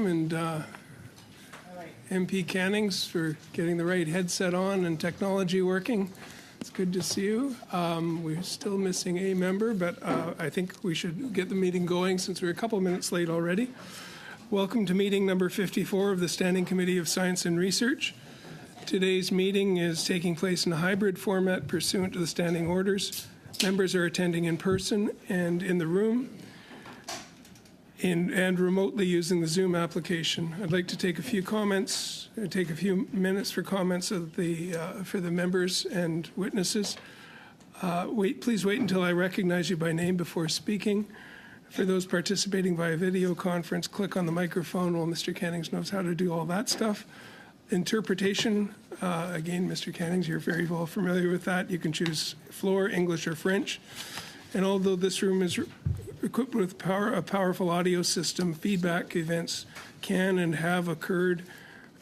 and MP Cannings for getting the right headset on and technology working. It's good to see you. We're still missing a member, but I think we should get the meeting going since we're a couple minutes late already. Welcome to meeting number 54 of the Standing Committee of Science and Research. Today's meeting is taking place in a hybrid format pursuant to the standing orders. Members are attending in person and in the room and remotely using the Zoom application. I'd like to take a few minutes for comments of for the members and witnesses. Please wait until I recognize you by name before speaking. For those participating via video conference, click on the microphone while Mr. Cannings knows how to do all that stuff. Interpretation, again, Mr. Cannings, you're very well familiar with that. You can choose floor, English, or French. And although this room is equipped with a powerful audio system, feedback events can and have occurred.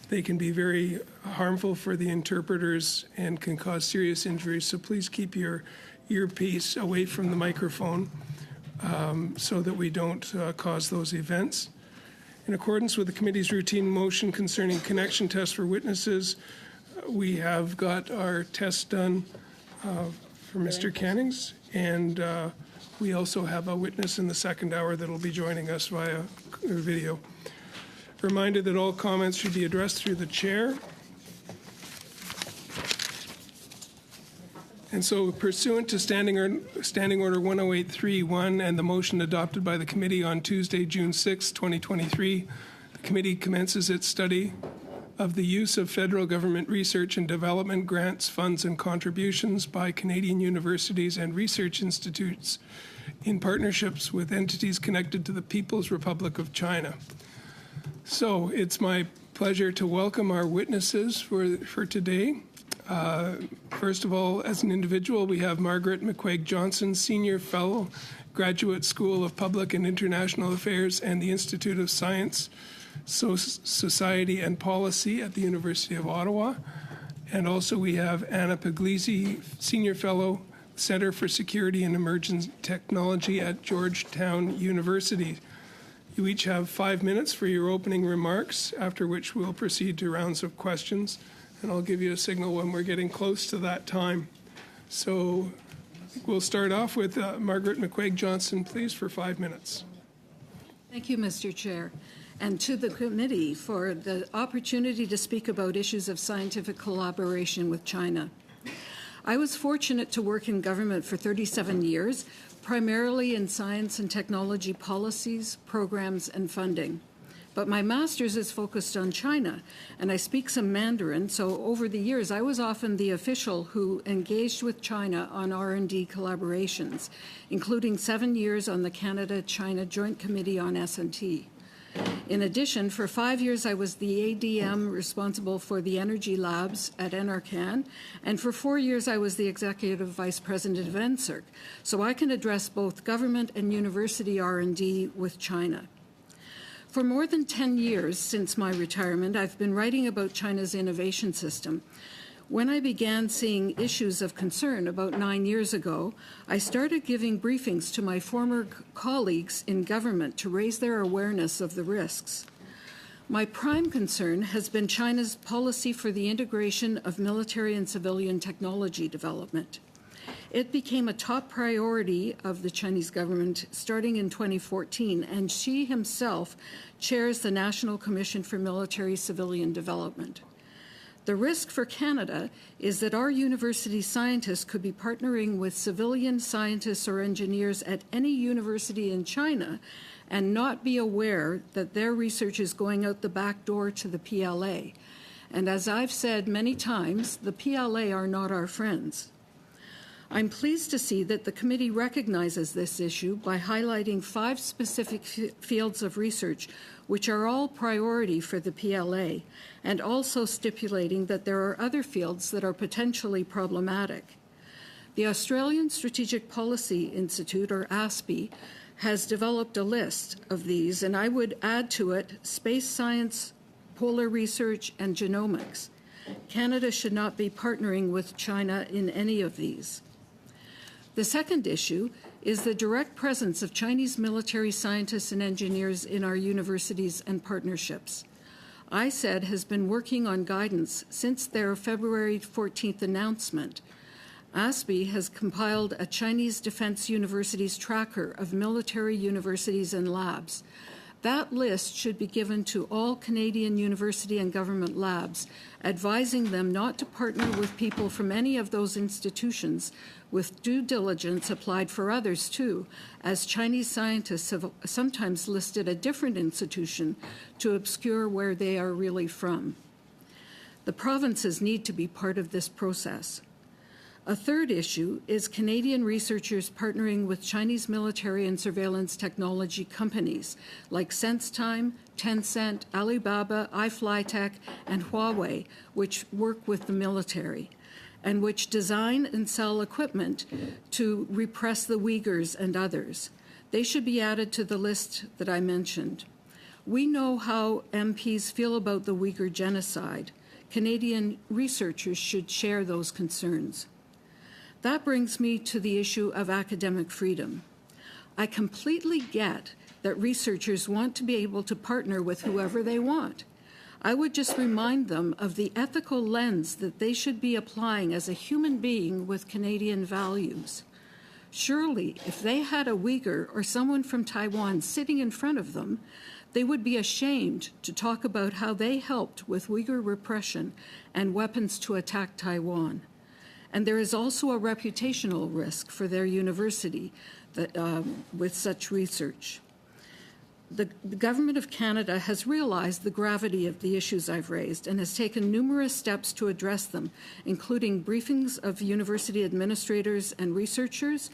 They can be very harmful for the interpreters and can cause serious injuries. So please keep your earpiece away from the microphone so that we don't cause those events. In accordance with the committee's routine motion concerning connection tests for witnesses, we have got our test done for Mr. Cannings, and we also have a witness in the second hour that will be joining us via video. Reminder that all comments should be addressed through the chair. And so pursuant to Standing Order 10831 and the motion adopted by the committee on Tuesday, June 6, 2023, the committee commences its study of the use of federal government research and development grants, funds, and contributions by Canadian universities and research institutes in partnerships with entities connected to the People's Republic of China. So it's my pleasure to welcome our witnesses for today. First of all, as an individual, we have Margaret McQuaig-Johnson, Senior Fellow, Graduate School of Public and International Affairs and the Institute of Science, Society and Policy at the University of Ottawa. And also we have Anna Puglisi, Senior Fellow, Center for Security and Emerging Technology at Georgetown University. You each have 5 minutes for your opening remarks, after which we'll proceed to rounds of questions. And I'll give you a signal when we're getting close to that time. So we'll start off with Margaret McQuaig-Johnson, please, for 5 minutes. Thank you, Mr. Chair, and to the committee for the opportunity to speak about issues of scientific collaboration with China. I was fortunate to work in government for 37 years, primarily in science and technology policies, programs, and funding. But my master's is focused on China, and I speak some Mandarin, so over the years I was often the official who engaged with China on R&D collaborations, including 7 years on the Canada-China Joint Committee on S&T. In addition, for 5 years I was the ADM responsible for the energy labs at NRCan, and for 4 years I was the executive vice president of NSERC, so I can address both government and university R&D with China. For more than 10 years since my retirement, I've been writing about China's innovation system. When I began seeing issues of concern about 9 years ago, I started giving briefings to my former colleagues in government to raise their awareness of the risks. My prime concern has been China's policy for the integration of military and civilian technology development. It became a top priority of the Chinese government starting in 2014, and Xi himself chairs the National Commission for Military Civilian Development. The risk for Canada is that our university scientists could be partnering with civilian scientists or engineers at any university in China and not be aware that their research is going out the back door to the PLA. And as I've said many times, the PLA are not our friends. I'm pleased to see that the committee recognizes this issue by highlighting 5 specific fields of research which are all priority for the PLA, and also stipulating that there are other fields that are potentially problematic. The Australian Strategic Policy Institute, or ASPI, has developed a list of these, and I would add to it space science, polar research, and genomics. Canada should not be partnering with China in any of these. The second issue is the direct presence of Chinese military scientists and engineers in our universities and partnerships. ISED has been working on guidance since their February 14th announcement. ASPE has compiled a Chinese Defense Universities tracker of military universities and labs. That list should be given to all Canadian university and government labs, advising them not to partner with people from any of those institutions, with due diligence applied for others too, as Chinese scientists have sometimes listed a different institution to obscure where they are really from. The provinces need to be part of this process. A third issue is Canadian researchers partnering with Chinese military and surveillance technology companies like SenseTime, Tencent, Alibaba, iFlyTech, and Huawei, which work with the military, and which design and sell equipment to repress the Uyghurs and others. They should be added to the list that I mentioned. We know how MPs feel about the Uyghur genocide. Canadian researchers should share those concerns. That brings me to the issue of academic freedom. I completely get that researchers want to be able to partner with whoever they want. I would just remind them of the ethical lens that they should be applying as a human being with Canadian values. Surely, if they had a Uyghur or someone from Taiwan sitting in front of them, they would be ashamed to talk about how they helped with Uyghur repression and weapons to attack Taiwan. And there is also a reputational risk for their university with such research. The Government of Canada has realized the gravity of the issues I've raised and has taken numerous steps to address them, including briefings of university administrators and researchers,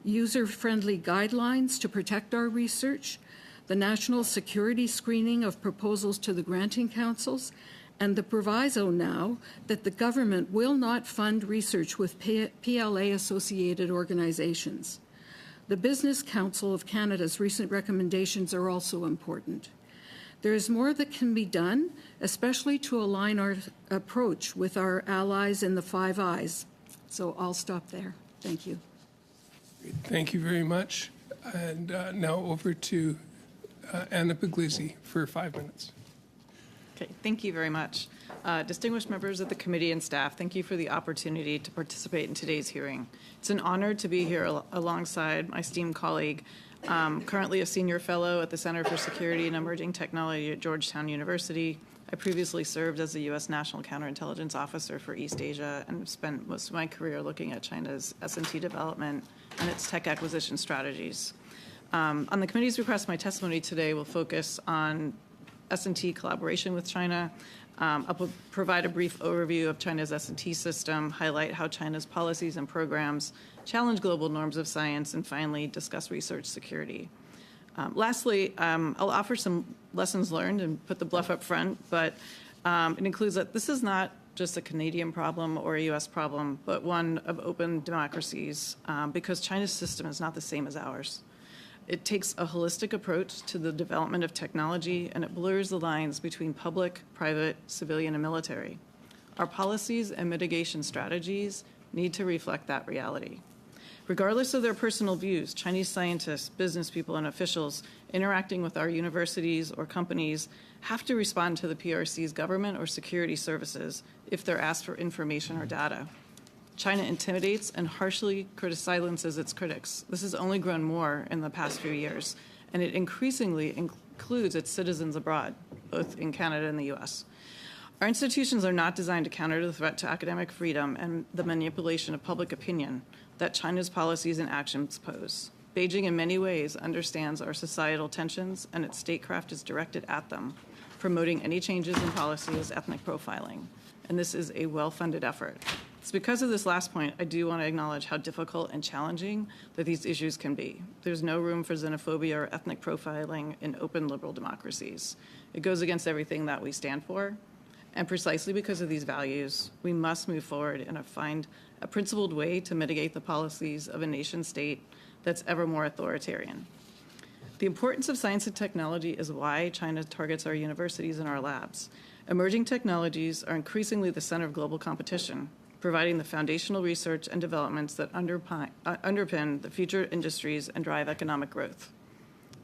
user-friendly guidelines to protect our research, the national security screening of proposals to the granting councils, and the proviso now that the government will not fund research with PLA-associated organizations. The Business Council of Canada's recent recommendations are also important. There is more that can be done, especially to align our approach with our allies in the Five Eyes. So I'll stop there. Thank you. Thank you very much. And now over to Anna Puglisi for 5 minutes. Okay, thank you very much. Distinguished members of the committee and staff, thank you for the opportunity to participate in today's hearing. It's an honor to be here alongside my esteemed colleague, currently a senior fellow at the Center for Security and Emerging Technology at Georgetown University. I previously served as the U.S. National Counterintelligence Officer for East Asia and spent most of my career looking at China's S&T development and its tech acquisition strategies. On the committee's request, my testimony today will focus on S&T collaboration with China. I'll provide a brief overview of China's S&T system, highlight how China's policies and programs challenge global norms of science, and finally discuss research security. Lastly, I'll offer some lessons learned and put the bluff up front, but it includes that this is not just a Canadian problem or a U.S. problem, but one of open democracies, because China's system is not the same as ours. It takes a holistic approach to the development of technology, and it blurs the lines between public, private, civilian, and military. Our policies and mitigation strategies need to reflect that reality. Regardless of their personal views, Chinese scientists, business people, and officials interacting with our universities or companies have to respond to the PRC's government or security services if they're asked for information or data. China intimidates and harshly silences its critics. This has only grown more in the past few years, and it increasingly includes its citizens abroad, both in Canada and the U.S. Our institutions are not designed to counter the threat to academic freedom and the manipulation of public opinion that China's policies and actions pose. Beijing in many ways understands our societal tensions, and its statecraft is directed at them, promoting any changes in policy as ethnic profiling. And this is a well-funded effort. It's because of this last point, I do want to acknowledge how difficult and challenging that these issues can be. There's no room for xenophobia or ethnic profiling in open liberal democracies. It goes against everything that we stand for. And precisely because of these values, we must move forward and find a principled way to mitigate the policies of a nation state that's ever more authoritarian. The importance of science and technology is why China targets our universities and our labs. Emerging technologies are increasingly the center of global competition. providing the foundational research and developments that underpin the future industries and drive economic growth.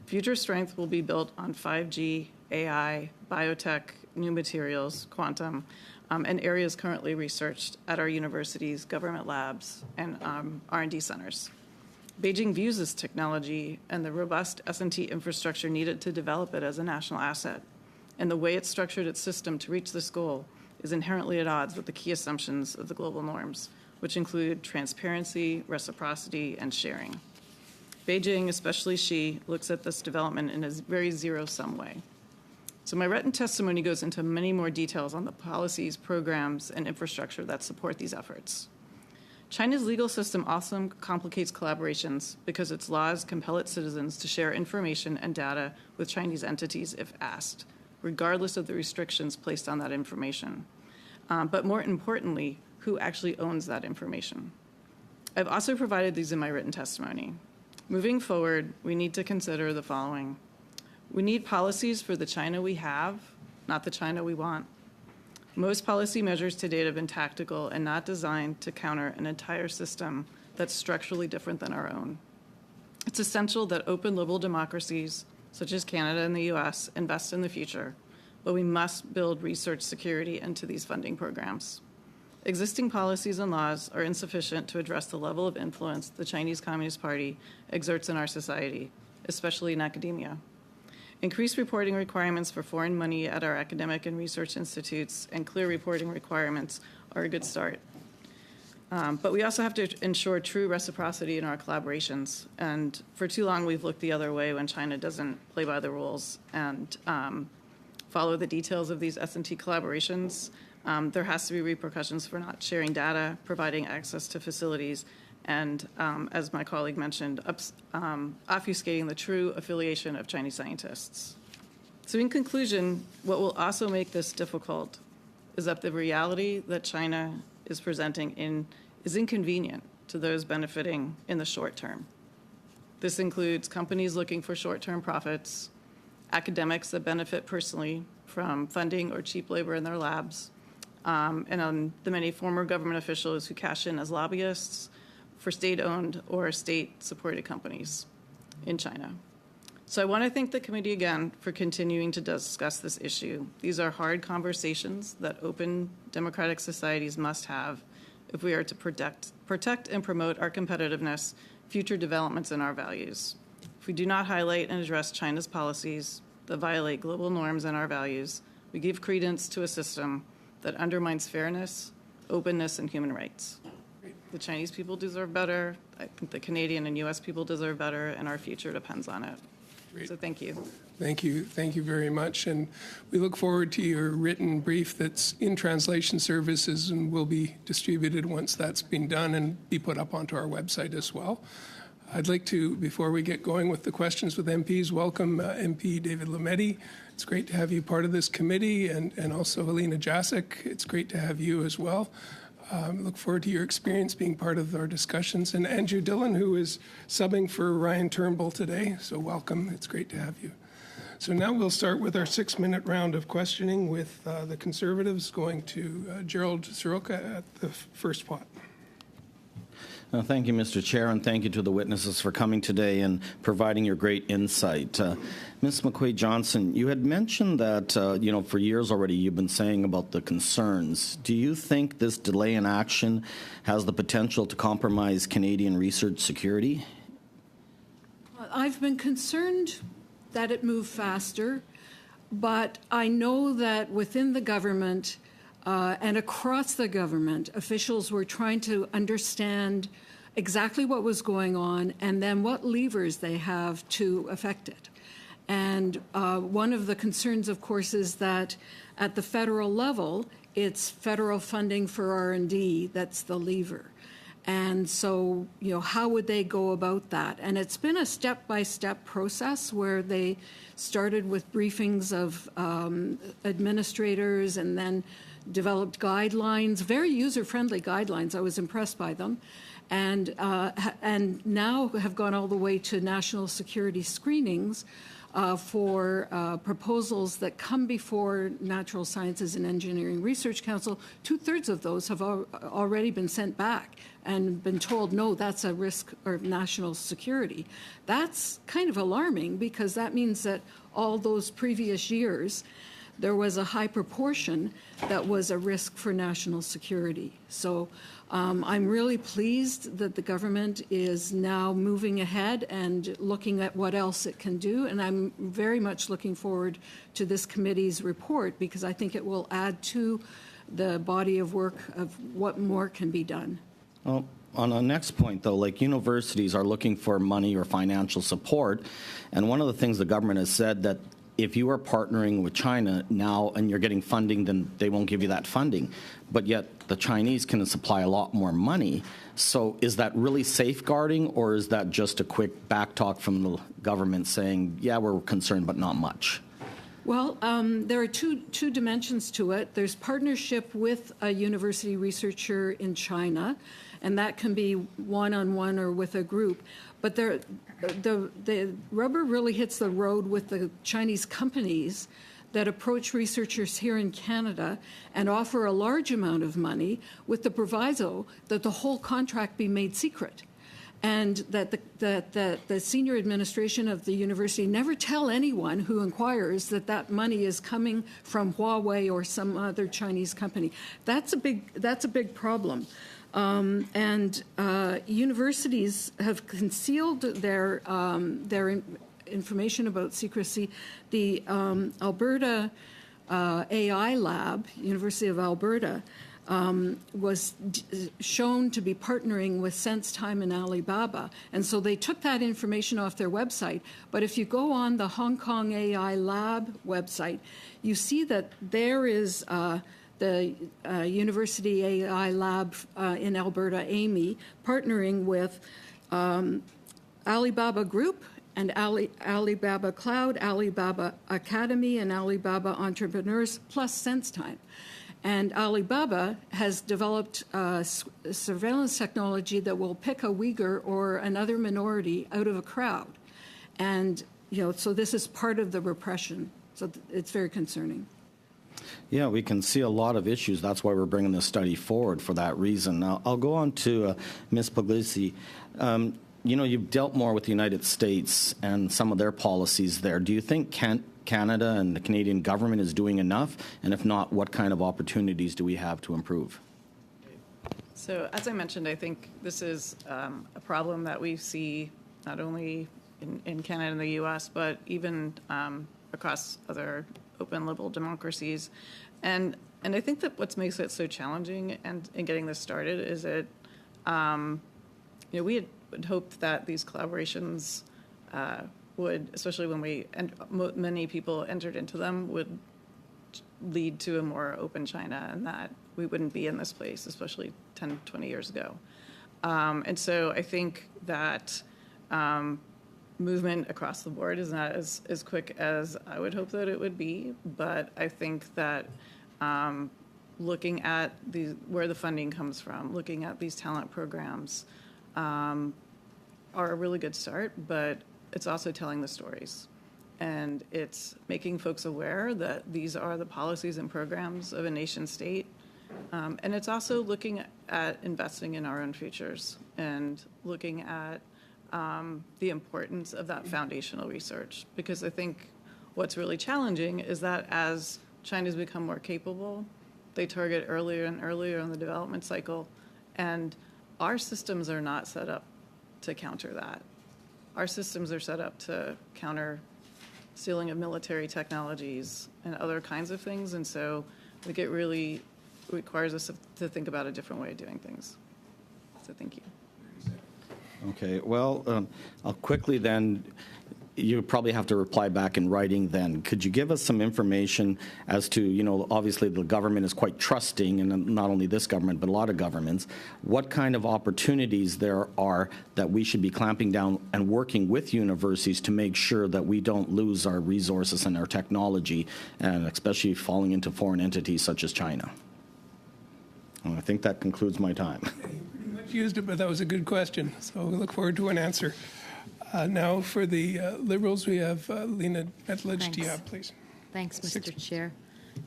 Future strength will be built on 5G, AI, biotech, new materials, quantum, and areas currently researched at our universities, government labs, and R&D centers. Beijing views this technology and the robust S&T infrastructure needed to develop it as a national asset, and the way it structured its system to reach this goal is inherently at odds with the key assumptions of the global norms, which include transparency, reciprocity, and sharing. Beijing, especially Xi, looks at this development in a very zero-sum way. So my written testimony goes into many more details on the policies, programs, and infrastructure that support these efforts. China's legal system also complicates collaborations because its laws compel its citizens to share information and data with Chinese entities if asked, regardless of the restrictions placed on that information. But more importantly, who actually owns that information. I've also provided these in my written testimony. Moving forward, we need to consider the following. We need policies for the China we have, not the China we want. Most policy measures to date have been tactical and not designed to counter an entire system that's structurally different than our own. It's essential that open liberal democracies, such as Canada and the US, invest in the future, but we must build research security into these funding programs. Existing policies and laws are insufficient to address the level of influence the Chinese Communist Party exerts in our society, especially in academia. Increased reporting requirements for foreign money at our academic and research institutes and clear reporting requirements are a good start. But we also have to ensure true reciprocity in our collaborations. And for too long, we've looked the other way when China doesn't play by the rules and follow the details of these S&T collaborations. There has to be repercussions for not sharing data, providing access to facilities, and, as my colleague mentioned, obfuscating the true affiliation of Chinese scientists. So in conclusion, what will also make this difficult is that the reality that China is presenting is inconvenient to those benefiting in the short term. This includes companies looking for short-term profits, academics that benefit personally from funding or cheap labor in their labs, and on the many former government officials who cash in as lobbyists for state-owned or state-supported companies in China. So I want to thank the committee again for continuing to discuss this issue. These are hard conversations that open democratic societies must have if we are to protect and promote our competitiveness, future developments, and our values. If we do not highlight and address China's policies that violate global norms and our values, we give credence to a system that undermines fairness, openness, and human rights. The Chinese people deserve better. I think the Canadian and U.S. people deserve better, and our future depends on it. Great. So thank you. Thank you. Thank you very much. And we look forward to your written brief that's in translation services and will be distributed once that's been done and be put up onto our website as well. I'd like to, before we get going with the questions with MPs, welcome MP David Lametti. It's great to have you part of this committee, and also Helena Jacek. It's great to have you as well. Look forward to your experience being part of our discussions. And Andrew Dillon, who is subbing for Ryan Turnbull today. So welcome. It's great to have you. So now we'll start with our 6-minute round of questioning with the Conservatives, going to Gerald Soroka at the first spot. Thank you, Mr. Chair, and thank you to the witnesses for coming today and providing your great insight. Ms. McQuaid-Johnson, you had mentioned that, for years already you've been saying about the concerns. Do you think this delay in action has the potential to compromise Canadian research security? I've been concerned that it moved faster, but I know that within the government and across the government, officials were trying to understand exactly what was going on and then what levers they have to affect it. And one of the concerns, of course, is that at the federal level, it's federal funding for R&D that's the lever. And so, how would they go about that? And it's been a step-by-step process where they started with briefings of administrators and then developed guidelines, very user-friendly guidelines. I was impressed by them. And now have gone all the way to national security screenings for proposals that come before Natural Sciences and Engineering Research Council. 2/3 of those have already been sent back and been told, no, that's a risk of national security. That's kind of alarming, because that means that all those previous years, there was a high proportion that was a risk for national security. So I'm really pleased that the government is now moving ahead and looking at what else it can do. And I'm very much looking forward to this committee's report, because I think it will add to the body of work of what more can be done. Well, on the next point, though, like, universities are looking for money or financial support, and one of the things the government has said that if you are partnering with China now and you're getting funding, then they won't give you that funding. But yet the Chinese can supply a lot more money. So is that really safeguarding, or is that just a quick back talk from the government saying, yeah, we're concerned, but not much? Well, there are two dimensions to it. There's partnership with a university researcher in China, and that can be one-on-one or with a group. But the rubber really hits the road with the Chinese companies that approach researchers here in Canada and offer a large amount of money with the proviso that the whole contract be made secret, and that the senior administration of the university never tell anyone who inquires that that money is coming from Huawei or some other Chinese company. That's a big problem. Universities have concealed their information about secrecy. The Alberta AI Lab, University of Alberta, was shown to be partnering with SenseTime and Alibaba. And so they took that information off their website. But if you go on the Hong Kong AI Lab website, you see that there is the University AI Lab in Alberta, AMI, partnering with Alibaba Group and Alibaba Cloud, Alibaba Academy, and Alibaba Entrepreneurs, plus SenseTime. And Alibaba has developed surveillance technology that will pick a Uyghur or another minority out of a crowd. And, so this is part of the repression. So it's very concerning. Yeah, we can see a lot of issues. That's why we're bringing this study forward for that reason. Now, I'll go on to Ms. Puglisi. You've dealt more with the United States and some of their policies there. Do you think Canada and the Canadian government is doing enough? And if not, what kind of opportunities do we have to improve? So, as I mentioned, I think this is a problem that we see not only in Canada and the U.S., but even across other open liberal democracies. And I think that what makes it so challenging in getting this started is that, we had hoped that these collaborations would, especially when many people entered into them, would lead to a more open China, and that we wouldn't be in this place, especially 10, 20 years ago. And so I think that movement across the board is not as quick as I would hope that it would be, but I think that looking at where the funding comes from, looking at these talent programs are a really good start, but it's also telling the stories. And it's making folks aware that these are the policies and programs of a nation state. And it's also looking at investing in our own futures and looking at the importance of that foundational research. Because I think what's really challenging is that as China's become more capable, they target earlier and earlier in the development cycle, and our systems are not set up to counter that. Our systems are set up to counter stealing of military technologies and other kinds of things, and so I think it really requires us to think about a different way of doing things. So thank you. Okay, well, I'll quickly then, you probably have to reply back in writing then. Could you give us some information as to, obviously the government is quite trusting, and not only this government, but a lot of governments, what kind of opportunities there are that we should be clamping down and working with universities to make sure that we don't lose our resources and our technology, and especially falling into foreign entities such as China? And I think that concludes my time. Pretty much used it, but that was a good question, so we look forward to an answer. Now for the Liberals, we have Lena Metledge. Thanks. Please. Thanks, Mr. 6 minutes. Chair,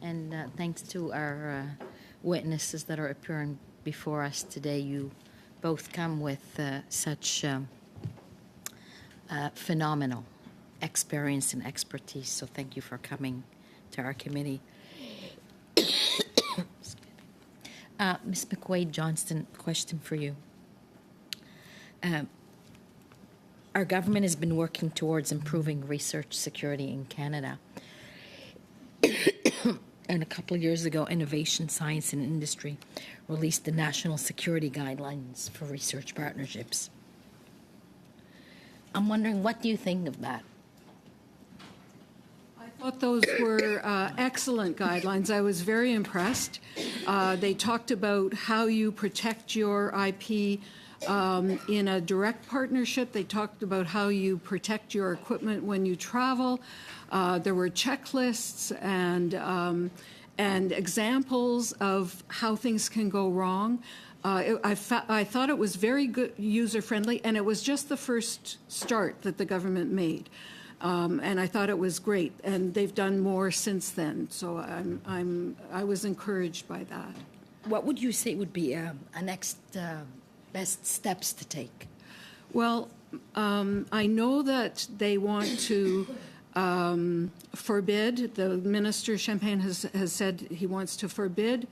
and thanks to our witnesses that are appearing before us today. You both come with such phenomenal experience and expertise, so thank you for coming to our committee. Ms. McQuaid-Johnston, question for you. Our government has been working towards improving research security in Canada. And a couple of years ago, Innovation, Science and Industry released the National Security Guidelines for Research Partnerships. I'm wondering, what do you think of that? I thought those were excellent guidelines. I was very impressed. They talked about how you protect your IP in a direct partnership. They talked about how you protect your equipment when you travel. There were checklists and examples of how things can go wrong. I thought it was very good, user-friendly, and it was just the first start that the government made. And I thought it was great, and they've done more since then. So I was encouraged by that. What would you say would be a next best steps to take? Well, I know that they want to forbid. The Minister Champagne has said he wants to forbid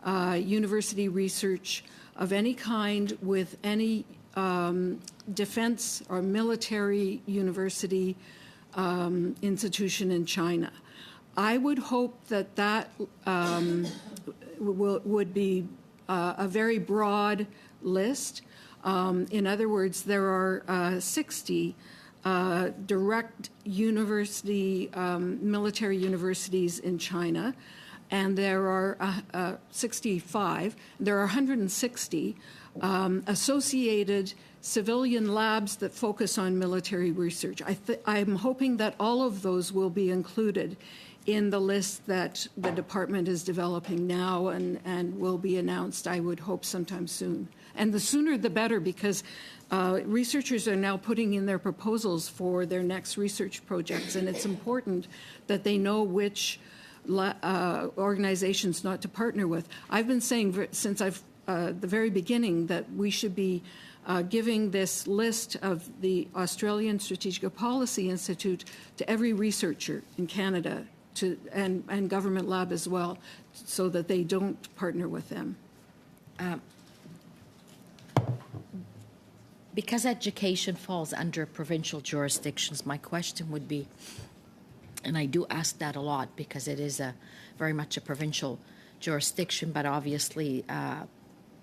university research of any kind with any defense or military university institution in China. I would hope that that would be a very broad list. In other words, there are 60 direct university, military universities in China, and there are 65. There are 160 associated civilian labs that focus on military research. I'm hoping that all of those will be included in the list that the department is developing now and will be announced, I would hope, sometime soon. And the sooner the better, because researchers are now putting in their proposals for their next research projects, and it's important that they know which organizations not to partner with. I've been saying since the very beginning that we should be giving this list of the Australian Strategic Policy Institute to every researcher in Canada and government lab as well, so that they don't partner with them. Because education falls under provincial jurisdictions, my question would be, and I do ask that a lot because it is very much a provincial jurisdiction, but obviously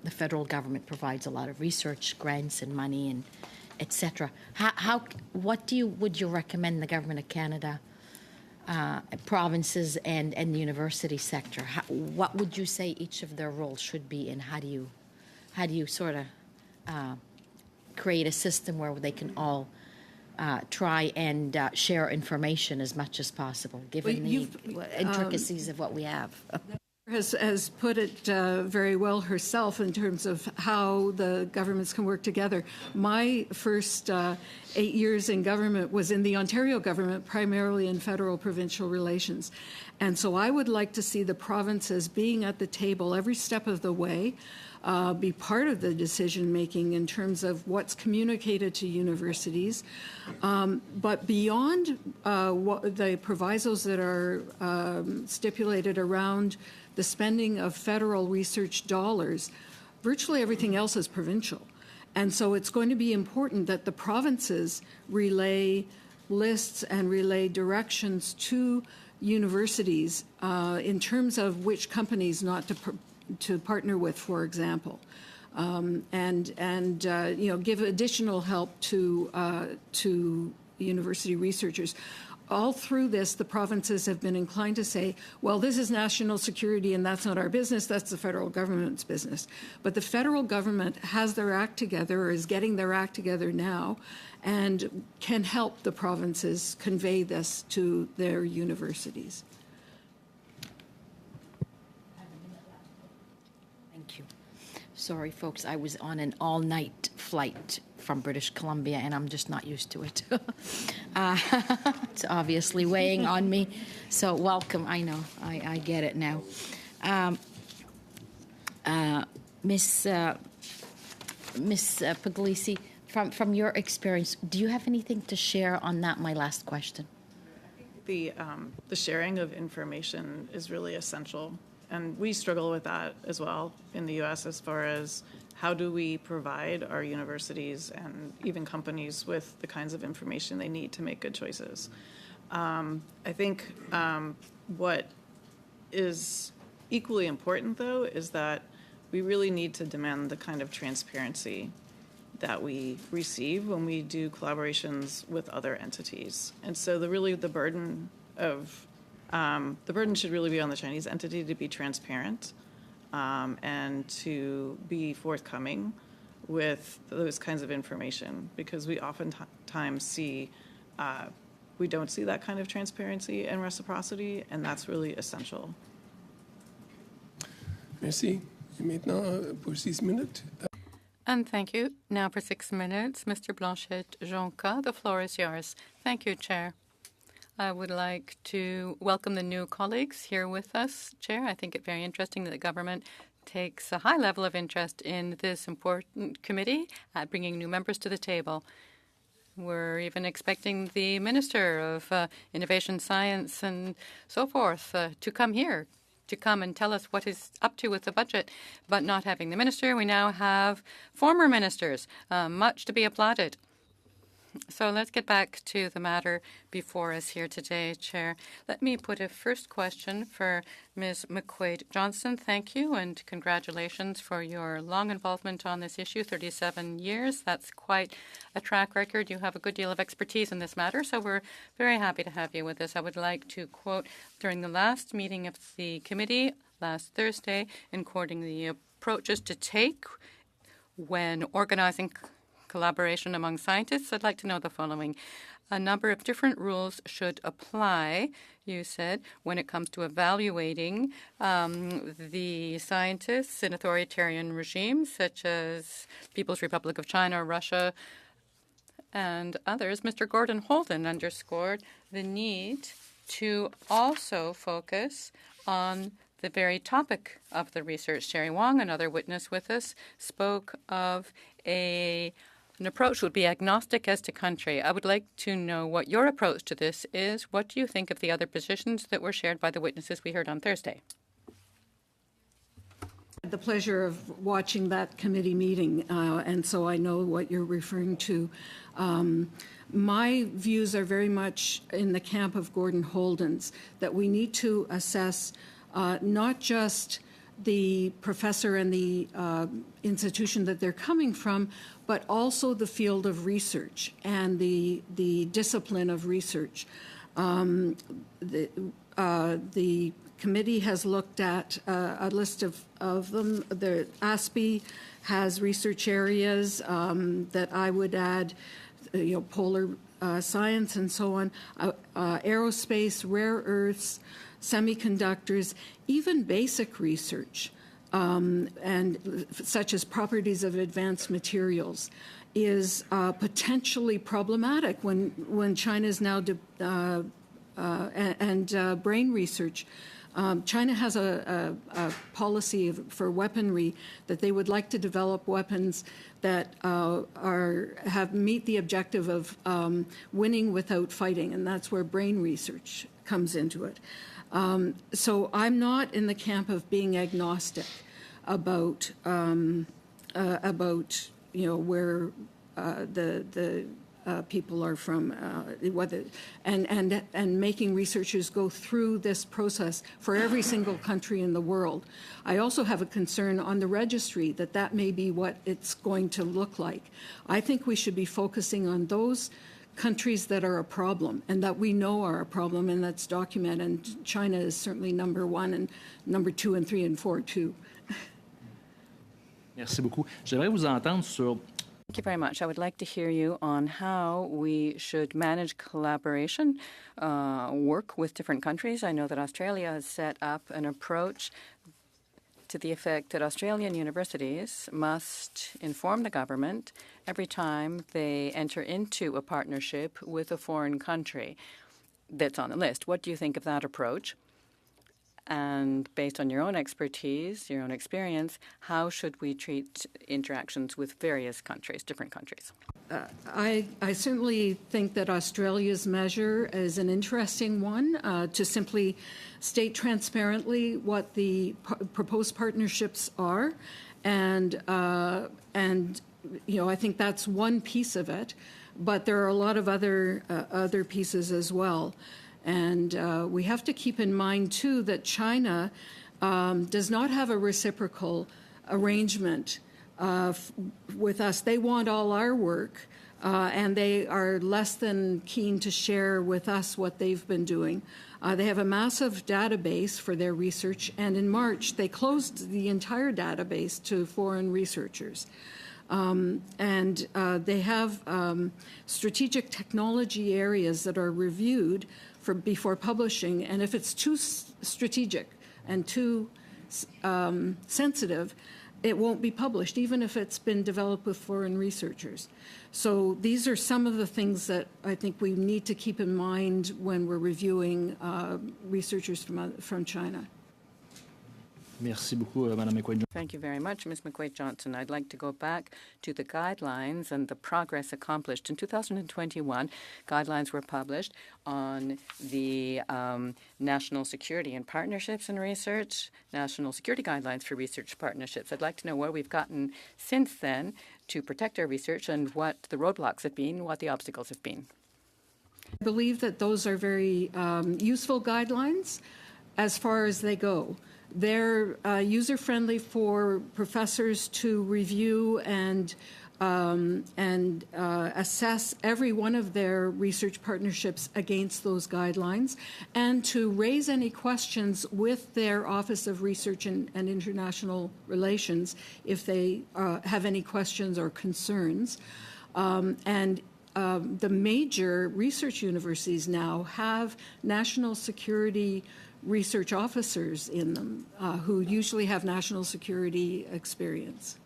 the federal government provides a lot of research grants and money and etc. What would you recommend the government of Canada, provinces and the university sector? What would you say each of their roles should be, and how do you sort of create a system where they can all try and share information as much as possible, given the intricacies of what we have? Has put it very well herself in terms of how the governments can work together. My first 8 years in government was in the Ontario government, primarily in federal-provincial relations. And so I would like to see the provinces being at the table every step of the way, be part of the decision-making in terms of what's communicated to universities. But beyond what the provisos that are stipulated around the spending of federal research dollars, virtually everything else is provincial. And so it's going to be important that the provinces relay lists and relay directions to universities in terms of which companies not to partner with, for example, and give additional help to university researchers. All through this, the provinces have been inclined to say, well, this is national security and that's not our business, that's the federal government's business. But the federal government has their act together, or is getting their act together now, and can help the provinces convey this to their universities. Thank you. Sorry, folks, I was on an all-night flight from British Columbia, and I'm just not used to it. It's obviously weighing on me. So welcome. I know. I get it now. Miss Puglisi, from your experience, do you have anything to share on that? My last question. The sharing of information is really essential, and we struggle with that as well in the U.S. as far as how do we provide our universities and even companies with the kinds of information they need to make good choices. I think what is equally important, though, is that we really need to demand the kind of transparency that we receive when we do collaborations with other entities. And so the burden should really be on the Chinese entity to be transparent and to be forthcoming with those kinds of information, because we oftentimes we don't see that kind of transparency and reciprocity, and that's really essential. Merci. Et maintenant, pour 6 minutes. And thank you. Now for 6 minutes, Mr. Blanchet-Jonca, the floor is yours. Thank you, Chair. I would like to welcome the new colleagues here with us, Chair. I think it's very interesting that the government takes a high level of interest in this important committee at bringing new members to the table. We're even expecting the Minister of Innovation, Science and so forth to come here, to come and tell us what he's up to with the budget. But not having the minister, we now have former ministers, much to be applauded. So let's get back to the matter before us here today, Chair. Let me put a first question for Ms. McQuaid-Johnson. Thank you and congratulations for your long involvement on this issue, 37 years. That's quite a track record. You have a good deal of expertise in this matter, so we're very happy to have you with us. I would like to quote during the last meeting of the committee last Thursday in quoting the approaches to take when organizing collaboration among scientists. I'd like to know the following. A number of different rules should apply, you said, when it comes to evaluating the scientists in authoritarian regimes such as People's Republic of China, Russia, and others. Mr. Gordon Holden underscored the need to also focus on the very topic of the research. Sherry Wong, another witness with us, spoke of an approach would be agnostic as to country. I would like to know what your approach to this is. What do you think of the other positions that were shared by the witnesses we heard on Thursday? The pleasure of watching that committee meeting, and so I know what you're referring to. My views are very much in the camp of Gordon Holden's, that we need to assess not just the professor and the institution that they're coming from, but also the field of research and the discipline of research. The committee has looked at a list of them. The ASPE has research areas that I would add, polar science and so on, aerospace, rare earths, semiconductors, even basic research, and such as properties of advanced materials, is potentially problematic when China is now and brain research. China has a policy for weaponry that they would like to develop weapons that meet the objective of winning without fighting, and that's where brain research comes into it. So I'm not in the camp of being agnostic about where the people are from, whether and making researchers go through this process for every single country in the world. I also have a concern on the registry that may be what it's going to look like. I think we should be focusing on those countries that are a problem and that we know are a problem and that's documented. And China is certainly number one and number 2 and 3 and 4 too. Merci beaucoup. J'aimerais vous entendre sur. Thank you very much. I would like to hear you on how we should manage collaboration, work with different countries. I know that Australia has set up an approach to the effect that Australian universities must inform the government every time they enter into a partnership with a foreign country that's on the list. What do you think of that approach? And based on your own expertise, your own experience, how should we treat interactions with various countries, different countries? I certainly think that Australia's measure is an interesting one, to simply state transparently what the proposed partnerships are, and I think that's one piece of it, but there are a lot of other pieces as well. And we have to keep in mind, too, that China does not have a reciprocal arrangement with us. They want all our work, and they are less than keen to share with us what they've been doing. They have a massive database for their research, and in March they closed the entire database to foreign researchers. And they have strategic technology areas that are reviewed before publishing, and if it's too strategic and too sensitive, it won't be published, even if it's been developed with foreign researchers. So these are some of the things that I think we need to keep in mind when we're reviewing researchers from China. Merci beaucoup, Madame McQuaid. Thank you very much, Ms. McQuaid-Johnson. I'd like to go back to the guidelines and the progress accomplished. In 2021, guidelines were published on the national security and partnerships in research, national security guidelines for research partnerships. I'd like to know where we've gotten since then to protect our research and what the roadblocks have been, what the obstacles have been. I believe that those are very useful guidelines as far as they go. They're user-friendly for professors to review and assess every one of their research partnerships against those guidelines, and to raise any questions with their Office of Research and International Relations if they have any questions or concerns. The major research universities now have national security research officers in them who usually have national security experience.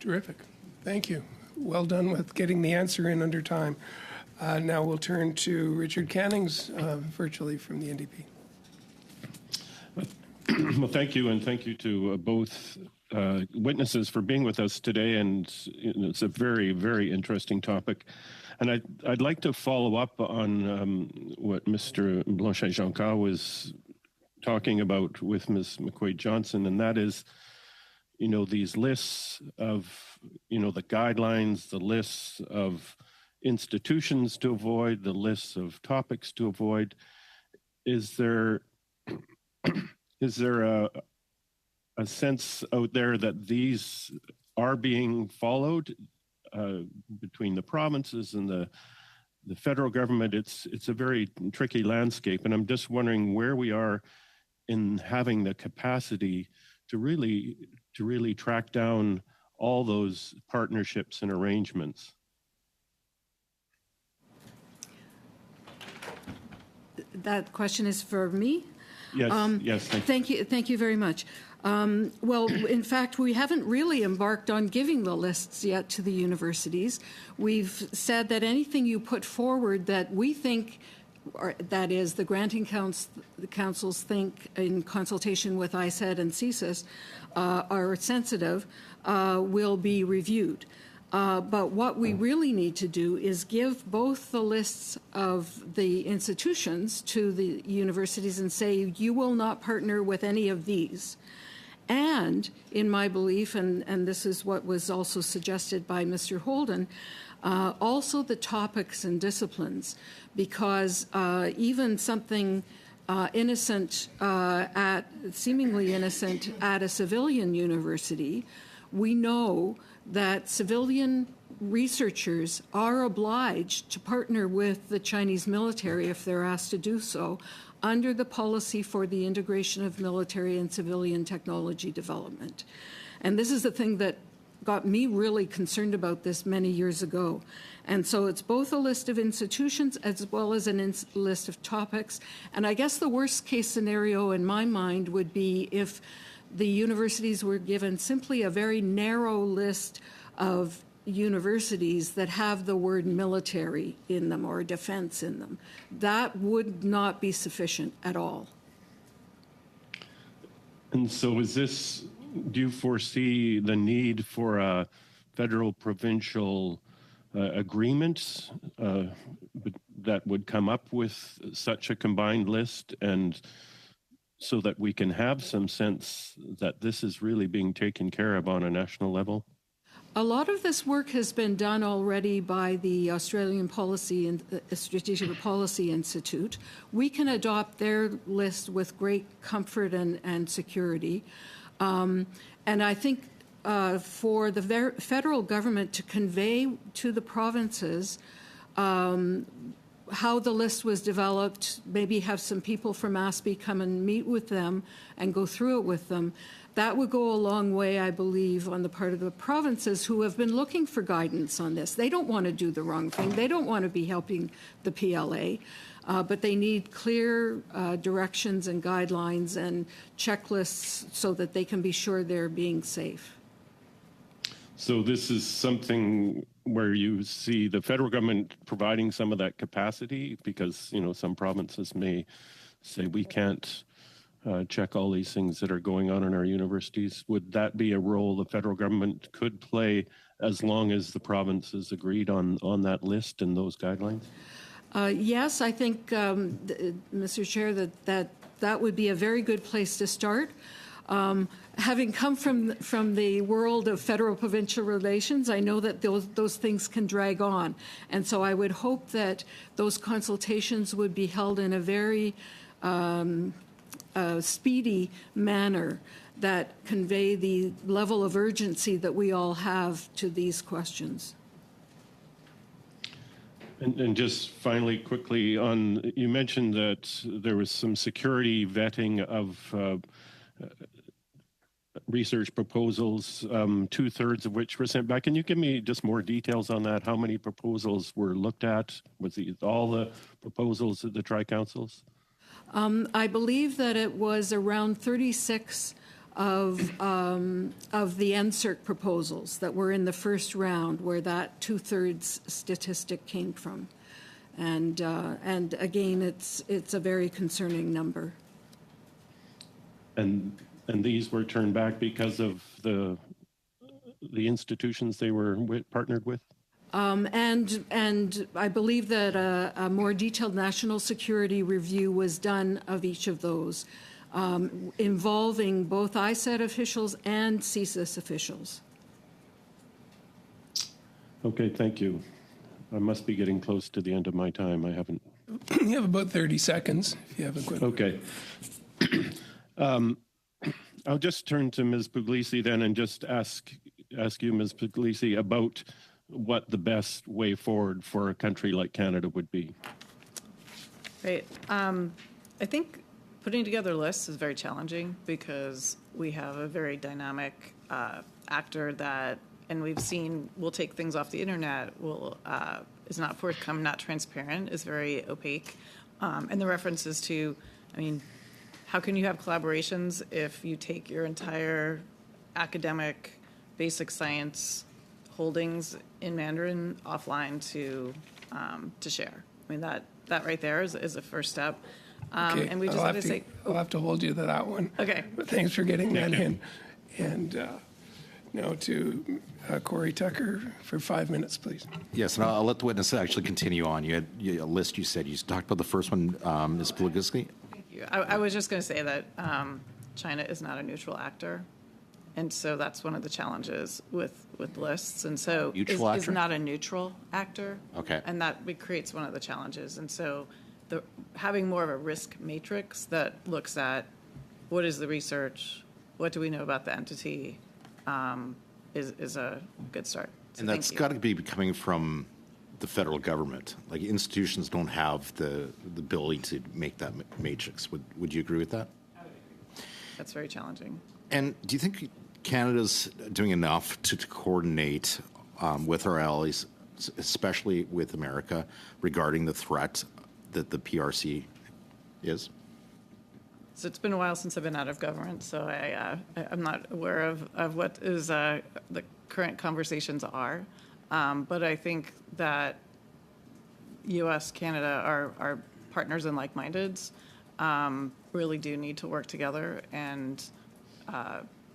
Terrific. Thank you. Well done with getting the answer in under time. Now we'll turn to Richard Cannings, virtually from the NDP. Well, thank you, and thank you to both witnesses for being with us today. And it's a very, very interesting topic. And I'd like to follow up on what Mr. Blanchet-Jonca was talking about with Ms. McQuaid-Johnson, and that is, these lists of, the guidelines, the lists of institutions to avoid, the lists of topics to avoid. Is there a sense out there that these are being followed between the provinces and the federal government? It's a very tricky landscape, and I'm just wondering where we are in having the capacity to really track down all those partnerships and arrangements. That question is for me? Yes, yes. Thank you. Thank you very much. Well, in fact, we haven't really embarked on giving the lists yet to the universities. We've said that anything you put forward that we think, or that is, the granting councils think in consultation with ISED and CSIS are sensitive, will be reviewed. But what we really need to do is give both the lists of the institutions to the universities and say, you will not partner with any of these. And in my belief, and this is what was also suggested by Mr. Holden, also the topics and disciplines, because even something innocent, seemingly innocent at a civilian university, we know that civilian researchers are obliged to partner with the Chinese military if they're asked to do so under the policy for the integration of military and civilian technology development. And this is the thing that got me really concerned about this many years ago. And so it's both a list of institutions as well as a list of topics. And I guess the worst case scenario in my mind would be if the universities were given simply a very narrow list of universities that have the word military in them or defense in them. That would not be sufficient at all. And so do you foresee the need for a federal provincial agreement that would come up with such a combined list, and so that we can have some sense that this is really being taken care of on a national level? A lot of this work has been done already by the Australian Policy and Strategic Policy Institute. We can adopt their list with great comfort and security. And I think for the federal government to convey to the provinces how the list was developed, maybe have some people from ASPE come and meet with them and go through it with them, that would go a long way, I believe, on the part of the provinces who have been looking for guidance on this. They don't want to do the wrong thing. They don't want to be helping the PLA, but they need clear directions and guidelines and checklists so that they can be sure they're being safe. So this is something where you see the federal government providing some of that capacity, because, you know, some provinces may say we can't check all these things that are going on in our universities. Would that be a role the federal government could play as long as the provinces agreed on that list and those guidelines? Yes, I think, Mr. Chair, that would be a very good place to start. Having come from the world of federal-provincial relations, I know that those things can drag on. And so I would hope that those consultations would be held in a very speedy manner that convey the level of urgency that we all have to these questions. And just finally, quickly, you mentioned that there was some security vetting of research proposals, 2/3 of which were sent back. Can you give me just more details on that? How many proposals were looked at? Was it all the proposals of the Tri-Councils? I believe that it was around 36 of the NSERC proposals that were in the first round, where that 2/3 statistic came from, and again, it's a very concerning number. And these were turned back because of the institutions they were partnered with? And I believe that a more detailed national security review was done of each of those, involving both ISET officials and CSIS officials. Okay, thank you. I must be getting close to the end of my time. I haven't. You have about 30 seconds if you have a quick. Okay. I'll just turn to Ms. Puglisi then and just ask you, Ms. Puglisi, about what the best way forward for a country like Canada would be. Great. I think putting together lists is very challenging because we have a very dynamic actor that, and we've seen, will take things off the internet, is not forthcoming, not transparent, is very opaque. And the references to, I mean, how can you have collaborations if you take your entire academic basic science holdings in Mandarin offline to share? I mean, that right there is a first step. Okay. And we just have to say, I'll have to hold you to that one. Okay. But thanks for getting that in. And now to Corey Tucker for 5 minutes, please. Yes, and I'll let the witness actually continue on. You had a list, you said. You talked about the first one, Ms. Puglisi. I was just going to say that China is not a neutral actor, and so that's one of the challenges with lists. And so is not a neutral actor. Okay. And that creates one of the challenges. And so having more of a risk matrix that looks at what is the research, what do we know about the entity, is a good start. So and that's got to be coming from the federal government. Like, institutions don't have the ability to make that matrix. Would you agree with that? That's very challenging. And do you think Canada's doing enough to coordinate with our allies, especially with America, regarding the threat that the PRC is? So it's been a while since I've been out of government, so I'm not aware of what is the current conversations are. But I think that U.S., Canada are partners and like-mindeds, really do need to work together and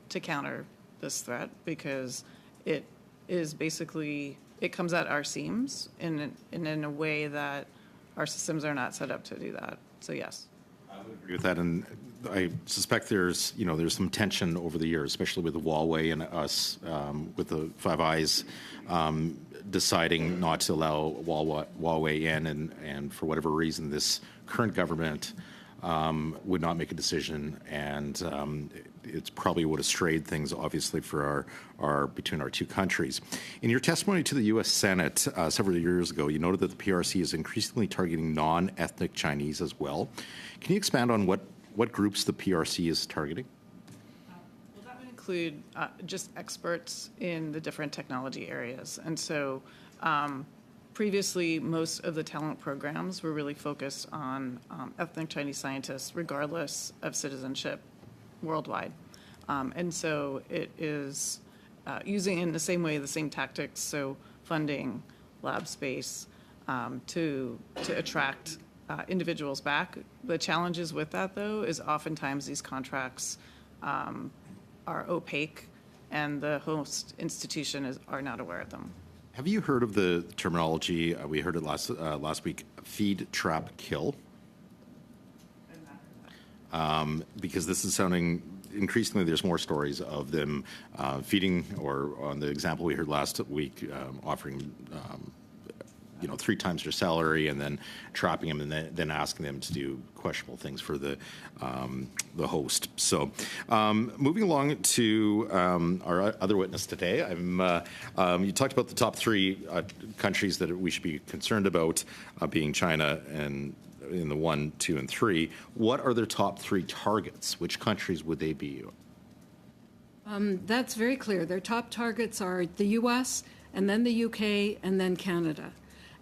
to counter this threat, because it is basically, it comes at our seams in a way that our systems are not set up to do that. So yes. I would agree with that, and I suspect there's some tension over the years, especially with Huawei and us, with the Five Eyes deciding not to allow Huawei in, and for whatever reason, this current government would not make a decision, and it's probably would have strayed things, obviously, for our between our two countries. In your testimony to the U.S. Senate several years ago, you noted that the PRC is increasingly targeting non-ethnic Chinese as well. Can you expand on what groups the PRC is targeting? Well, that would include just experts in the different technology areas. And so previously, most of the talent programs were really focused on ethnic Chinese scientists, regardless of citizenship worldwide. And so it is using in the same way, the same tactics, so funding, lab space, to attract individuals back. The challenges with that, though, is oftentimes these contracts are opaque, and the host institution are not aware of them. Have you heard of the terminology, we heard it last week, feed, trap, kill? Because this is sounding, increasingly there's more stories of them feeding, or on the example we heard last week, offering 3 times their salary, and then trapping them, and then asking them to do questionable things for the host. So, moving along to our other witness today, you talked about the top 3 countries that we should be concerned about, being China and in the 1, 2, and 3. What are their top 3 targets? Which countries would they be? That's very clear. Their top targets are the U.S., and then the U.K., and then Canada.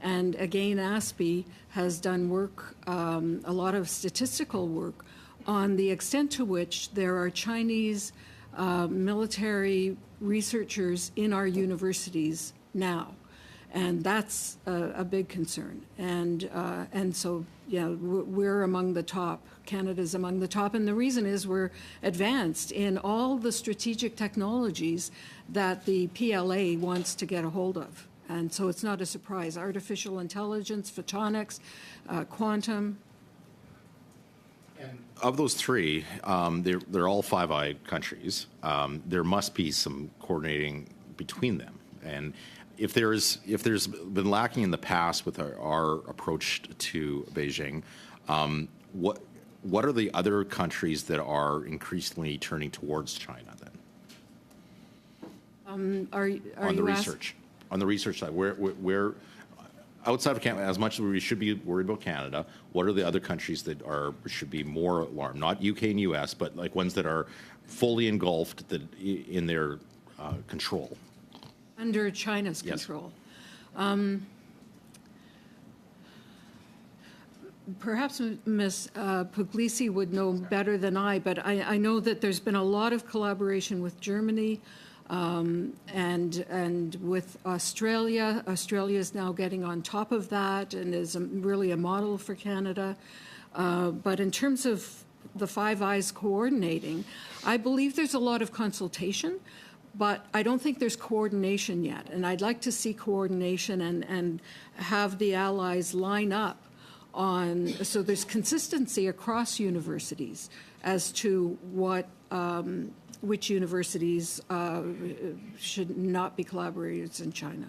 And again, ASPE has done work, a lot of statistical work, on the extent to which there are Chinese military researchers in our universities now. And that's a big concern. And so, yeah, we're among the top. Canada's among the top. And the reason is we're advanced in all the strategic technologies that the PLA wants to get a hold of. And so it's not a surprise. Artificial intelligence, photonics, quantum. And of those 3, they're all Five Eyes countries. There must be some coordinating between them. And if there's been lacking in the past with our approach to Beijing, what are the other countries that are increasingly turning towards China then? On the research? On the research side, where outside of Canada, as much as we should be worried about Canada, what are the other countries that should be more alarmed? Not UK and US, but like ones that are fully engulfed in their control. Under China's control. Yes. Perhaps Ms. Puglisi would know better than I, but I know that there's been a lot of collaboration with Germany, and with Australia. Australia is now getting on top of that and is really a model for Canada. But in terms of the Five Eyes coordinating, I believe there's a lot of consultation, but I don't think there's coordination yet. And I'd like to see coordination and have the allies line up so there's consistency across universities as to which universities should not be collaborators in China.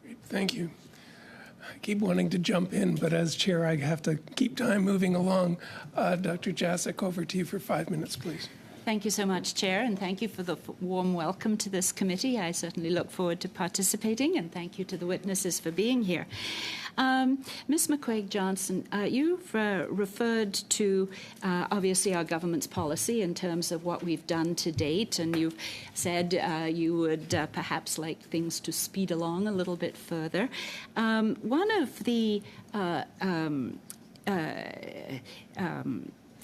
Great, thank you. I keep wanting to jump in, but as chair, I have to keep time moving along. Dr. Jasek, over to you for 5 minutes, please. Thank you so much, Chair, and thank you for the warm welcome to this committee. I certainly look forward to participating, and thank you to the witnesses for being here. Ms. McQuaig-Johnson, you've referred to, obviously, our government's policy in terms of what we've done to date, and you've said you would perhaps like things to speed along a little bit further. One of the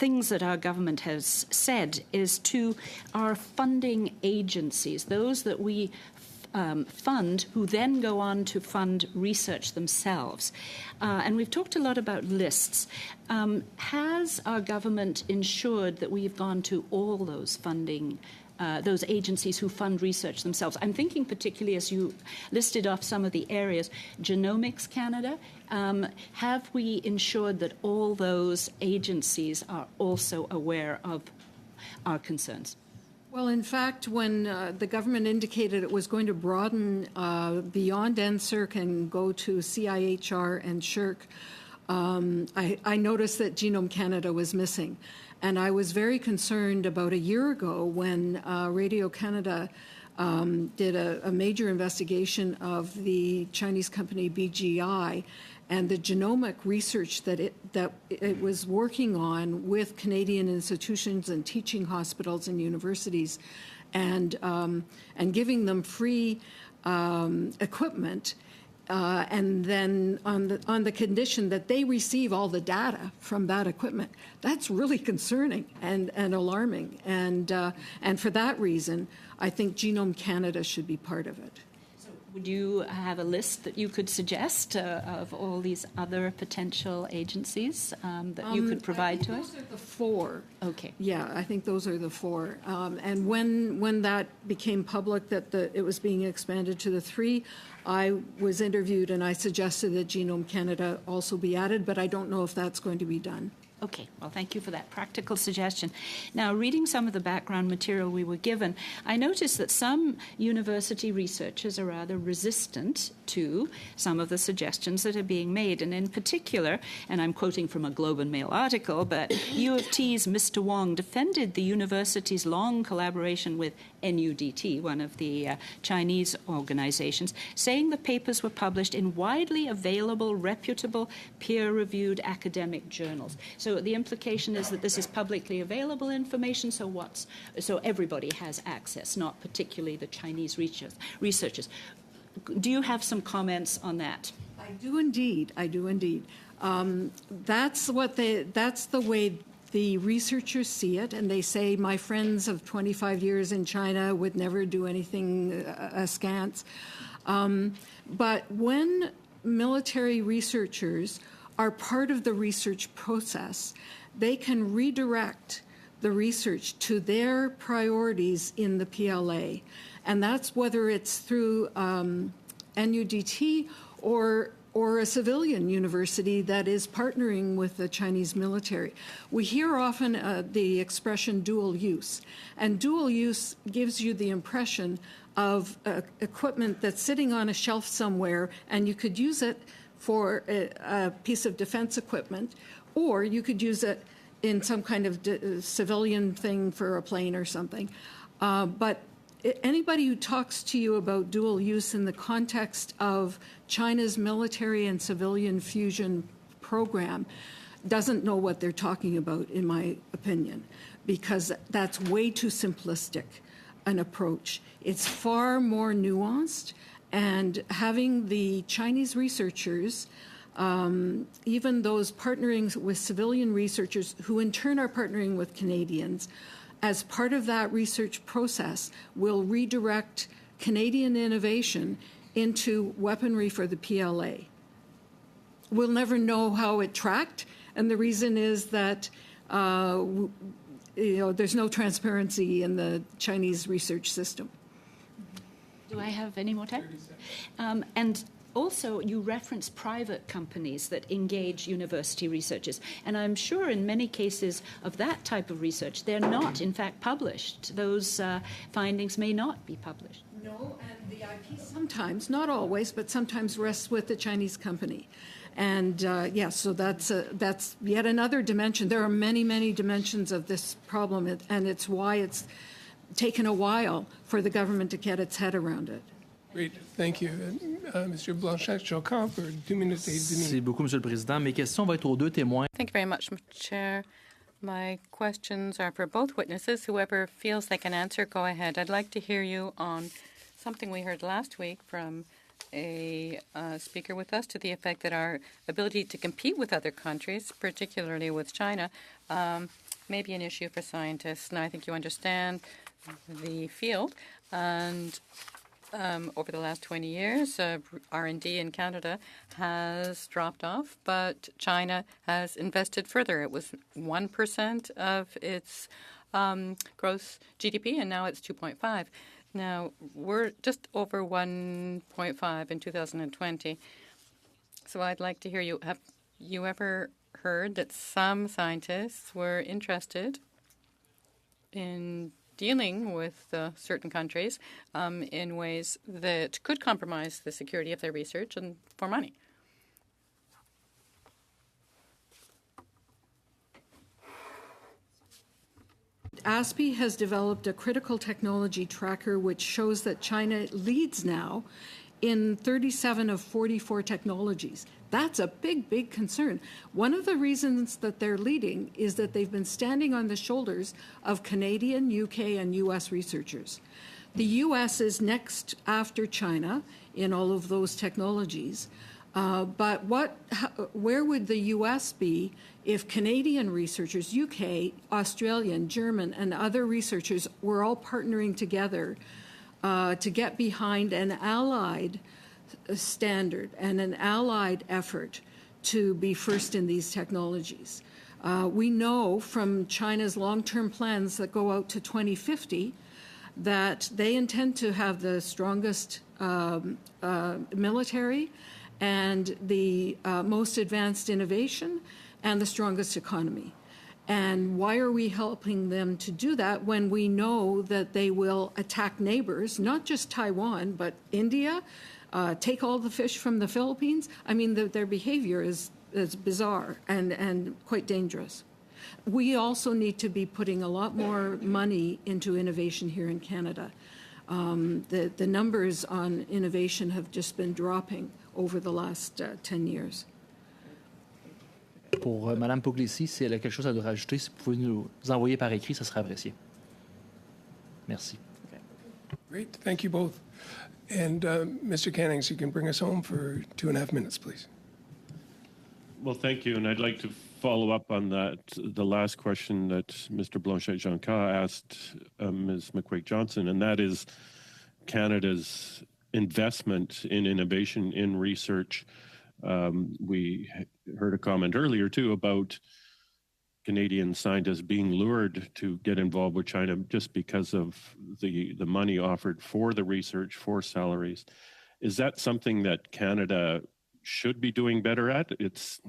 things that our government has said is to our funding agencies, those that we fund, who then go on to fund research themselves. And we've talked a lot about lists. Has our government ensured that we've gone to all those funding those agencies who fund research themselves? I'm thinking particularly, as you listed off some of the areas, Genomics Canada. Have we ensured that all those agencies are also aware of our concerns? Well, in fact, when the government indicated it was going to broaden beyond NSERC and go to CIHR and SSHRC, I noticed that Genome Canada was missing. And I was very concerned about a year ago when Radio Canada did a major investigation of the Chinese company BGI and the genomic research that it was working on with Canadian institutions and teaching hospitals and universities, and giving them free equipment, and then on the condition that they receive all the data from that equipment. That's really concerning and alarming, and for that reason, I think Genome Canada should be part of it. Would you have a list that you could suggest of all these other potential agencies that you could provide to us? Those are the four. Okay. Yeah, I think those are the four. And when that became public that it was being expanded to the three, I was interviewed and I suggested that Genome Canada also be added, but I don't know if that's going to be done. Okay, well, thank you for that practical suggestion. Now, reading some of the background material we were given, I noticed that some university researchers are rather resistant to some of the suggestions that are being made. And in particular, and I'm quoting from a Globe and Mail article, but U of T's Mr. Wong defended the university's long collaboration with NUDT, one of the Chinese organizations, saying the papers were published in widely available, reputable, peer-reviewed academic journals. So the implication is that this is publicly available information, so everybody has access, not particularly the Chinese researchers. Do you have some comments on that? I do indeed. That's the way the researchers see it, and they say my friends of 25 years in China would never do anything askance. But when military researchers are part of the research process, they can redirect the research to their priorities in the PLA. And that's whether it's through NUDT or a civilian university that is partnering with the Chinese military. We hear often the expression dual use, and dual use gives you the impression of equipment that's sitting on a shelf somewhere, and you could use it for a piece of defense equipment, or you could use it in some kind of civilian thing for a plane or something. But anybody who talks to you about dual use in the context of China's military and civilian fusion program doesn't know what they're talking about, in my opinion, because that's way too simplistic an approach. It's far more nuanced, and having the Chinese researchers, even those partnering with civilian researchers who in turn are partnering with Canadians, as part of that research process, will redirect Canadian innovation into weaponry for the PLA. We'll never know how it tracked, and the reason is that there's no transparency in the Chinese research system. Do I have any more time? And also, you reference private companies that engage university researchers. And I'm sure in many cases of that type of research, they're not, in fact, published. Those findings may not be published. No, and the IP sometimes, not always, but sometimes rests with the Chinese company. And so that's yet another dimension. There are many, many dimensions of this problem, and it's why it's taken a while for the government to get its head around it. Great, thank you. Mr. Blanchet-Choquin for 2 minutes et demi. Merci beaucoup, Monsieur le Président. Mes questions vont être aux deux témoins. Thank you very much, Mr. Chair. My questions are for both witnesses. Whoever feels they can answer, go ahead. I'd like to hear you on something we heard last week from a speaker with us, to the effect that our ability to compete with other countries, particularly with China, may be an issue for scientists. And I think you understand the field. And over the last 20 years, R&D in Canada has dropped off, but China has invested further. It was 1% of its gross GDP, and now it's 2.5. Now, we're just over 1.5 in 2020. So I'd like to hear you. Have you ever heard that some scientists were interested in dealing with certain countries in ways that could compromise the security of their research and for money? ASPE has developed a critical technology tracker which shows that China leads now in 37 of 44 technologies. That's a big, big concern. One of the reasons that they're leading is that they've been standing on the shoulders of Canadian, UK, and US researchers. The US is next after China in all of those technologies. But where would the US be if Canadian researchers, UK, Australian, German, and other researchers were all partnering together to get behind an allied standard and an allied effort to be first in these technologies? We know from China's long-term plans that go out to 2050 that they intend to have the strongest military and the most advanced innovation and the strongest economy. And why are we helping them to do that when we know that they will attack neighbors, not just Taiwan, but India, take all the fish from the Philippines? I mean, their behavior is bizarre and quite dangerous. We also need to be putting a lot more money into innovation here in Canada. The numbers on innovation have just been dropping over the last 10 years. Pour Mme Puglisi, si elle a quelque chose à nous rajouter, si vous pouvez nous envoyer par écrit, ça serait apprécié. Merci. Great. Thank you both. And Mr. Cannings, you can bring us home for 2.5 minutes, please. Well, thank you. And I'd like to follow up on that, the last question that Mr. Blanchet-Jonca asked Ms. McQuaig-Johnson, and that is Canada's investment in innovation, in research. We heard a comment earlier, too, about Canadian scientists being lured to get involved with China just because of the money offered for the research, for salaries. Is that something that Canada should be doing better at? It's,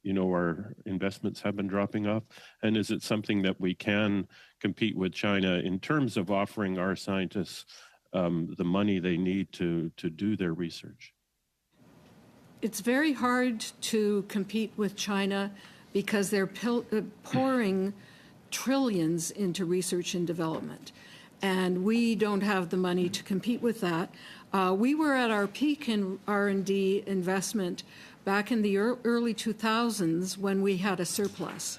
you know, our investments have been dropping off. And is it something that we can compete with China in terms of offering our scientists the money they need to do their research? It's very hard to compete with China because they're pouring trillions into research and development. And we don't have the money to compete with that. We were at our peak in R&D investment back in the early 2000s when we had a surplus.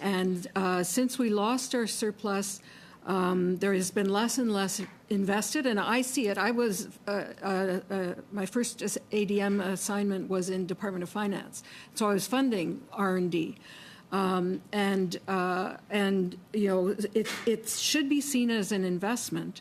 And since we lost our surplus, there has been less and less invested, and I see it. I was my first ADM assignment was in Department of Finance, so I was funding R&D, and you know it should be seen as an investment.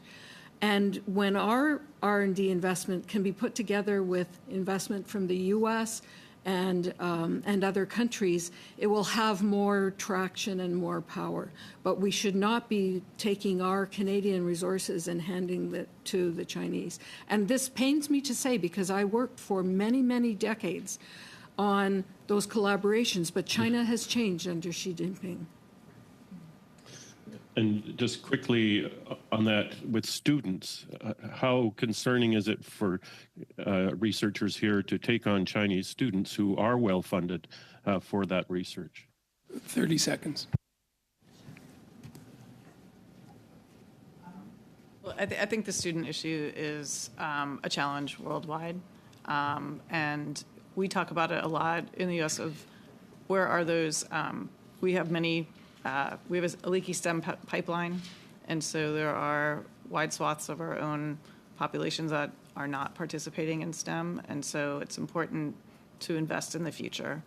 And when our R&D investment can be put together with investment from the U.S. and other countries, it will have more traction and more power. But we should not be taking our Canadian resources and handing it to the Chinese. And this pains me to say because I worked for many, many decades on those collaborations, but China has changed under Xi Jinping. And just quickly on that, with students, how concerning is it for researchers here to take on Chinese students who are well funded for that research? 30 seconds. Well, I think the student issue is a challenge worldwide. And we talk about it a lot in the U.S. of where are those, we have a leaky STEM pipeline, and so there are wide swaths of our own populations that are not participating in STEM, and so it's important to invest in the future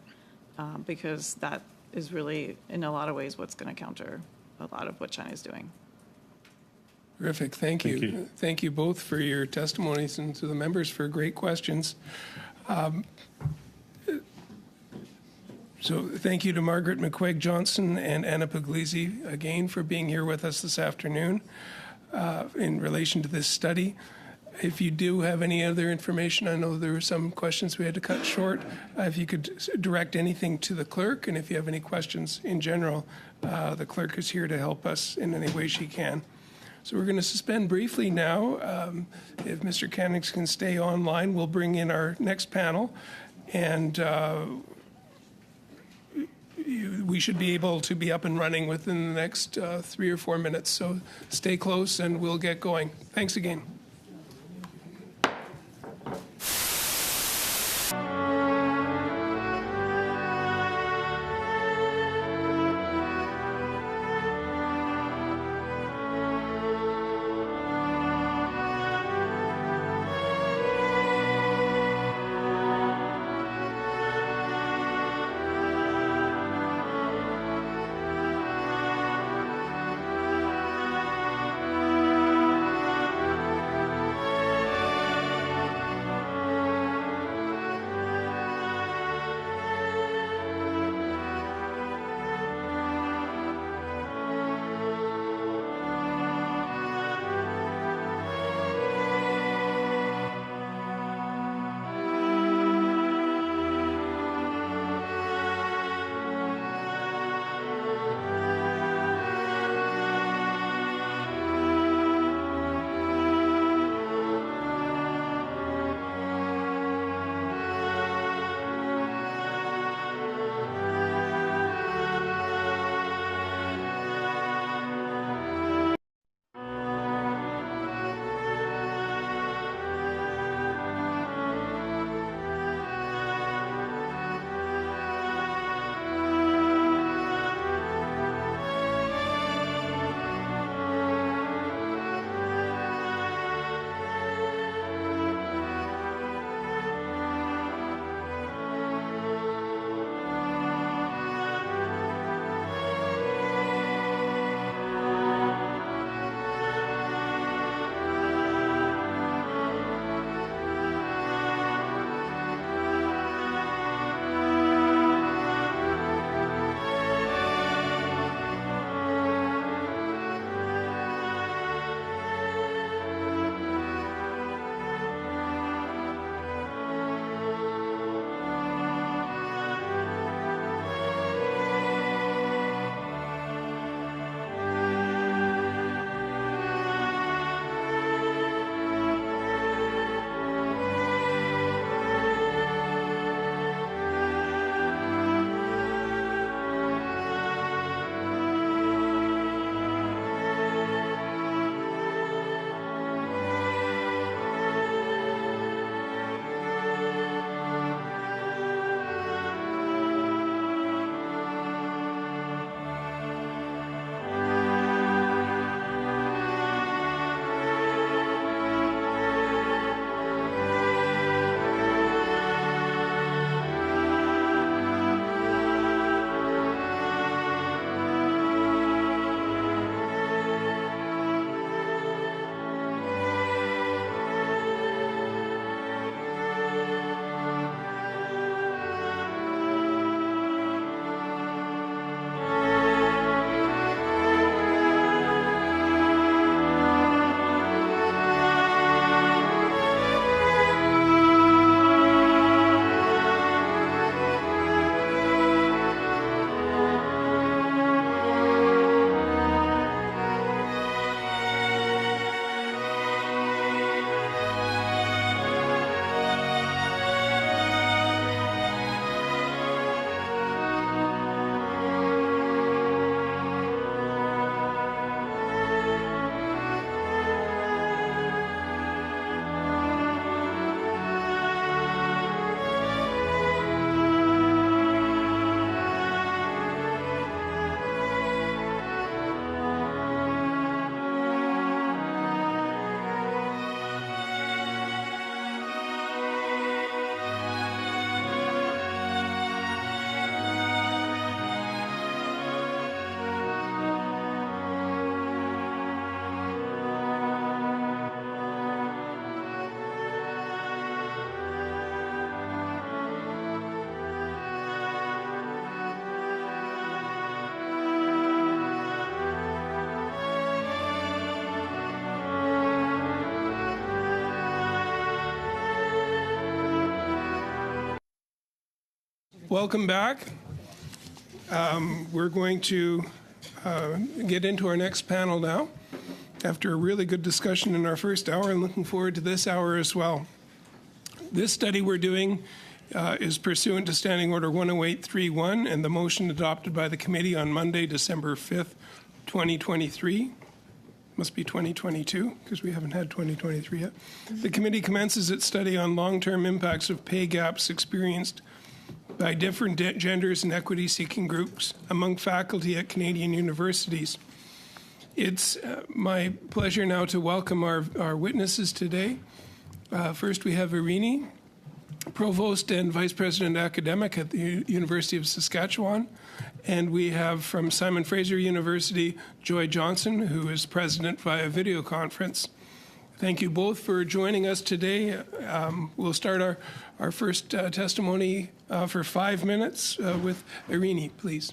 because that is really, in a lot of ways, what's going to counter a lot of what China is doing. Terrific. Thank you. Thank you. Thank you both for your testimonies and to the members for great questions. So thank you to Margaret McQuaig Johnson and Anna Puglisi again for being here with us this afternoon in relation to this study. If you do have any other information, I know there were some questions we had to cut short. If you could direct anything to the clerk, and if you have any questions in general, the clerk is here to help us in any way she can. So we're going to suspend briefly now. If Mr. Cannings can stay online, we'll bring in our next panel, and we should be able to be up and running within the next 3 or 4 minutes. So stay close, and we'll get going. Thanks again. Welcome back. We're going to get into our next panel now after a really good discussion in our first hour, and looking forward to this hour as well. This study we're doing is pursuant to Standing Order 10831 and the motion adopted by the committee on Monday, December 5th, 2023. Must be 2022 because we haven't had 2023 yet. The committee commences its study on long-term impacts of pay gaps experienced by different genders and equity-seeking groups among faculty at Canadian universities. It's my pleasure now to welcome our witnesses today. First, we have Irini, Provost and Vice President Academic at the University of Saskatchewan. And we have from Simon Fraser University, Joy Johnson, who is President via video conference. Thank you both for joining us today. We'll start our first testimony for 5 minutes with Irini, please.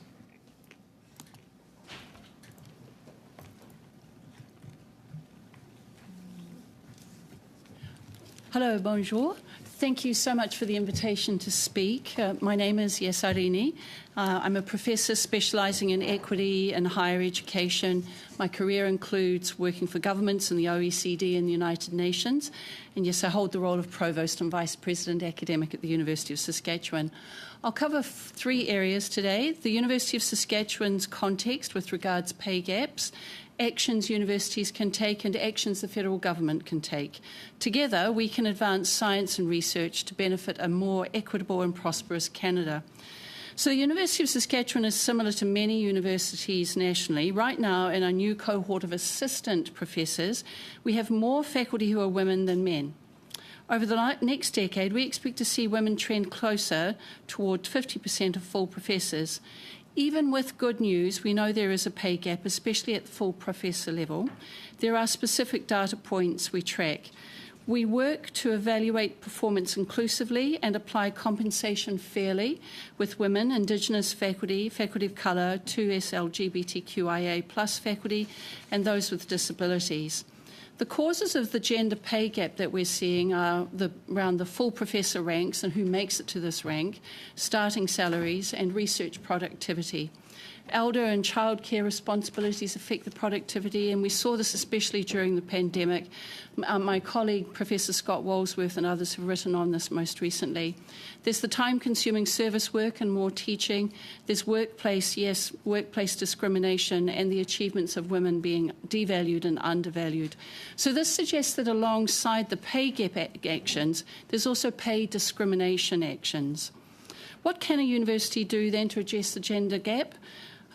Hello, bonjour. Thank you so much for the invitation to speak. My name is Irini. I'm a professor specialising in equity and higher education. My career includes working for governments in the OECD and the United Nations. And yes, I hold the role of Provost and Vice President Academic at the University of Saskatchewan. I'll cover 3 areas today: the University of Saskatchewan's context with regards pay gaps, actions universities can take, and actions the federal government can take. Together, we can advance science and research to benefit a more equitable and prosperous Canada. So the University of Saskatchewan is similar to many universities nationally. Right now, in our new cohort of assistant professors, we have more faculty who are women than men. Over the next decade, we expect to see women trend closer toward 50% of full professors. Even with good news, we know there is a pay gap, especially at the full professor level. There are specific data points we track. We work to evaluate performance inclusively and apply compensation fairly with women, Indigenous faculty, faculty of colour, 2S LGBTQIA+ faculty, and those with disabilities. The causes of the gender pay gap that we're seeing are around the full professor ranks and who makes it to this rank, starting salaries, and research productivity. Elder and childcare responsibilities affect the productivity, and we saw this especially during the pandemic. My colleague, Professor Scott Walsworth, and others have written on this most recently. There's the time-consuming service work and more teaching. There's workplace discrimination, and the achievements of women being devalued and undervalued. So this suggests that alongside the pay gap actions, there's also pay discrimination actions. What can a university do then to address the gender gap?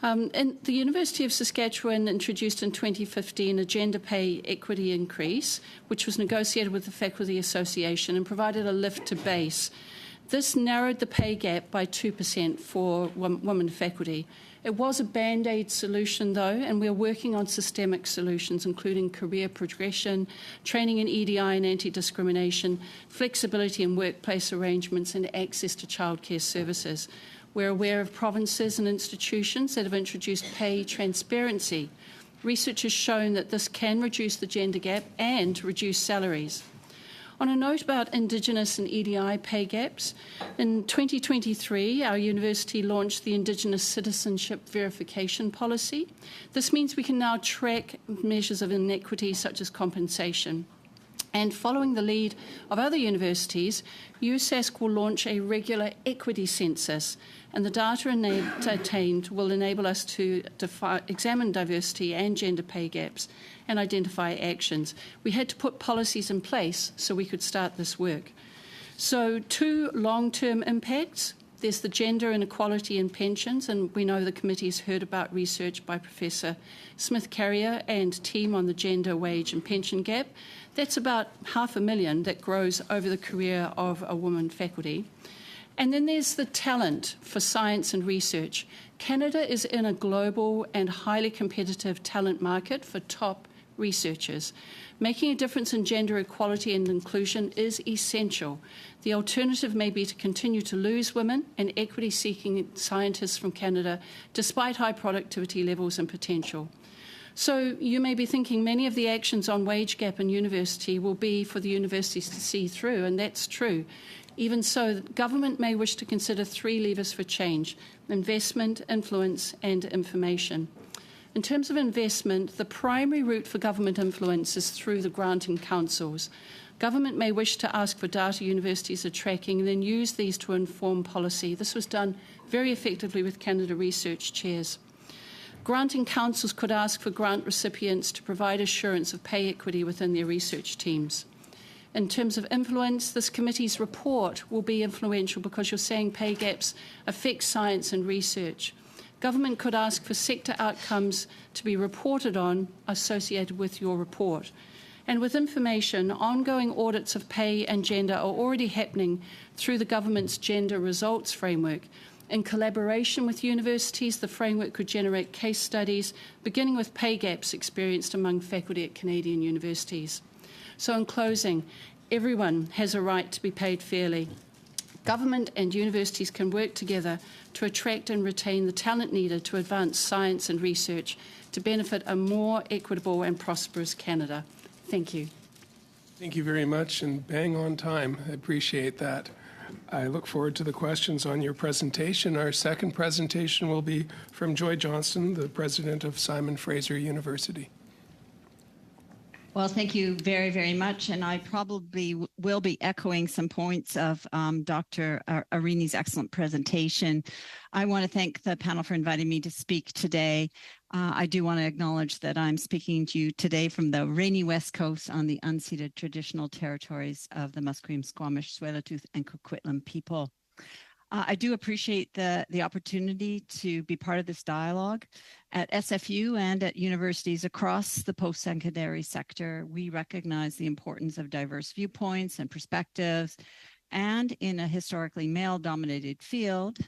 And the University of Saskatchewan introduced in 2015 a gender pay equity increase, which was negotiated with the Faculty Association and provided a lift to base. This narrowed the pay gap by 2% for women faculty. It was a band-aid solution, though, and we're working on systemic solutions, including career progression, training in EDI and anti-discrimination, flexibility in workplace arrangements, and access to childcare services. We're aware of provinces and institutions that have introduced pay transparency. Research has shown that this can reduce the gender gap and reduce salaries. On a note about Indigenous and EDI pay gaps, in 2023, our university launched the Indigenous Citizenship Verification Policy. This means we can now track measures of inequity such as compensation. And following the lead of other universities, USask will launch a regular equity census, and the data attained will enable us to examine diversity and gender pay gaps and identify actions. We had to put policies in place so we could start this work. So 2 long-term impacts. There's the gender inequality in pensions, and we know the committee has heard about research by Professor Smith-Carrier and team on the gender wage and pension gap. That's about 500,000 that grows over the career of a woman faculty. And then there's the talent for science and research. Canada is in a global and highly competitive talent market for top researchers. Making a difference in gender equality and inclusion is essential. The alternative may be to continue to lose women and equity-seeking scientists from Canada, despite high productivity levels and potential. So you may be thinking many of the actions on wage gap in university will be for the universities to see through, and that's true. Even so, government may wish to consider 3 levers for change: investment, influence, and information. In terms of investment, the primary route for government influence is through the granting councils. Government may wish to ask for data universities are tracking and then use these to inform policy. This was done very effectively with Canada Research Chairs. Granting councils could ask for grant recipients to provide assurance of pay equity within their research teams. In terms of influence, this committee's report will be influential because you're saying pay gaps affect science and research. Government could ask for sector outcomes to be reported on associated with your report. And with information, ongoing audits of pay and gender are already happening through the government's gender results framework. In collaboration with universities, the framework could generate case studies, beginning with pay gaps experienced among faculty at Canadian universities. So in closing, everyone has a right to be paid fairly. Government and universities can work together to attract and retain the talent needed to advance science and research to benefit a more equitable and prosperous Canada. Thank you. Thank you very much, and bang on time. I appreciate that. I look forward to the questions on your presentation. Our second presentation will be from Joy Johnston, the president of Simon Fraser University. Well, thank you very, very much. And I probably will be echoing some points of Dr. Irini's excellent presentation. I want to thank the panel for inviting me to speak today. I do want to acknowledge that I'm speaking to you today from the rainy West Coast on the unceded traditional territories of the Musqueam, Squamish, Tsleil-Waututh, and Coquitlam people. I do appreciate the opportunity to be part of this dialogue. At SFU and at universities across the post-secondary sector, we recognize the importance of diverse viewpoints and perspectives. And in a historically male-dominated field,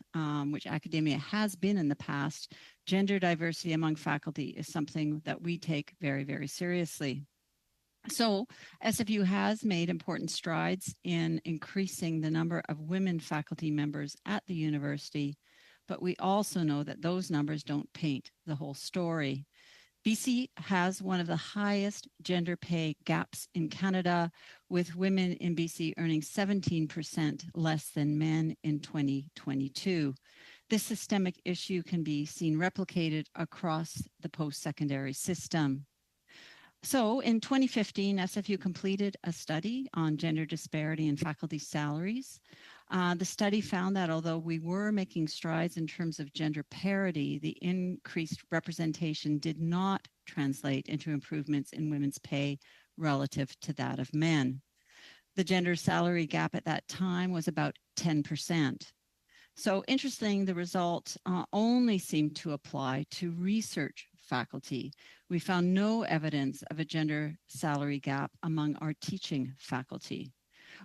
which academia has been in the past, gender diversity among faculty is something that we take very, very seriously. So SFU has made important strides in increasing the number of women faculty members at the university, but we also know that those numbers don't paint the whole story. BC has one of the highest gender pay gaps in Canada, with women in BC earning 17% less than men in 2022. This systemic issue can be seen replicated across the post-secondary system. So in 2015, SFU completed a study on gender disparity in faculty salaries. The study found that although we were making strides in terms of gender parity, the increased representation did not translate into improvements in women's pay relative to that of men. The gender salary gap at that time was about 10%. So interesting, the results only seemed to apply to research faculty. We found no evidence of a gender salary gap among our teaching faculty.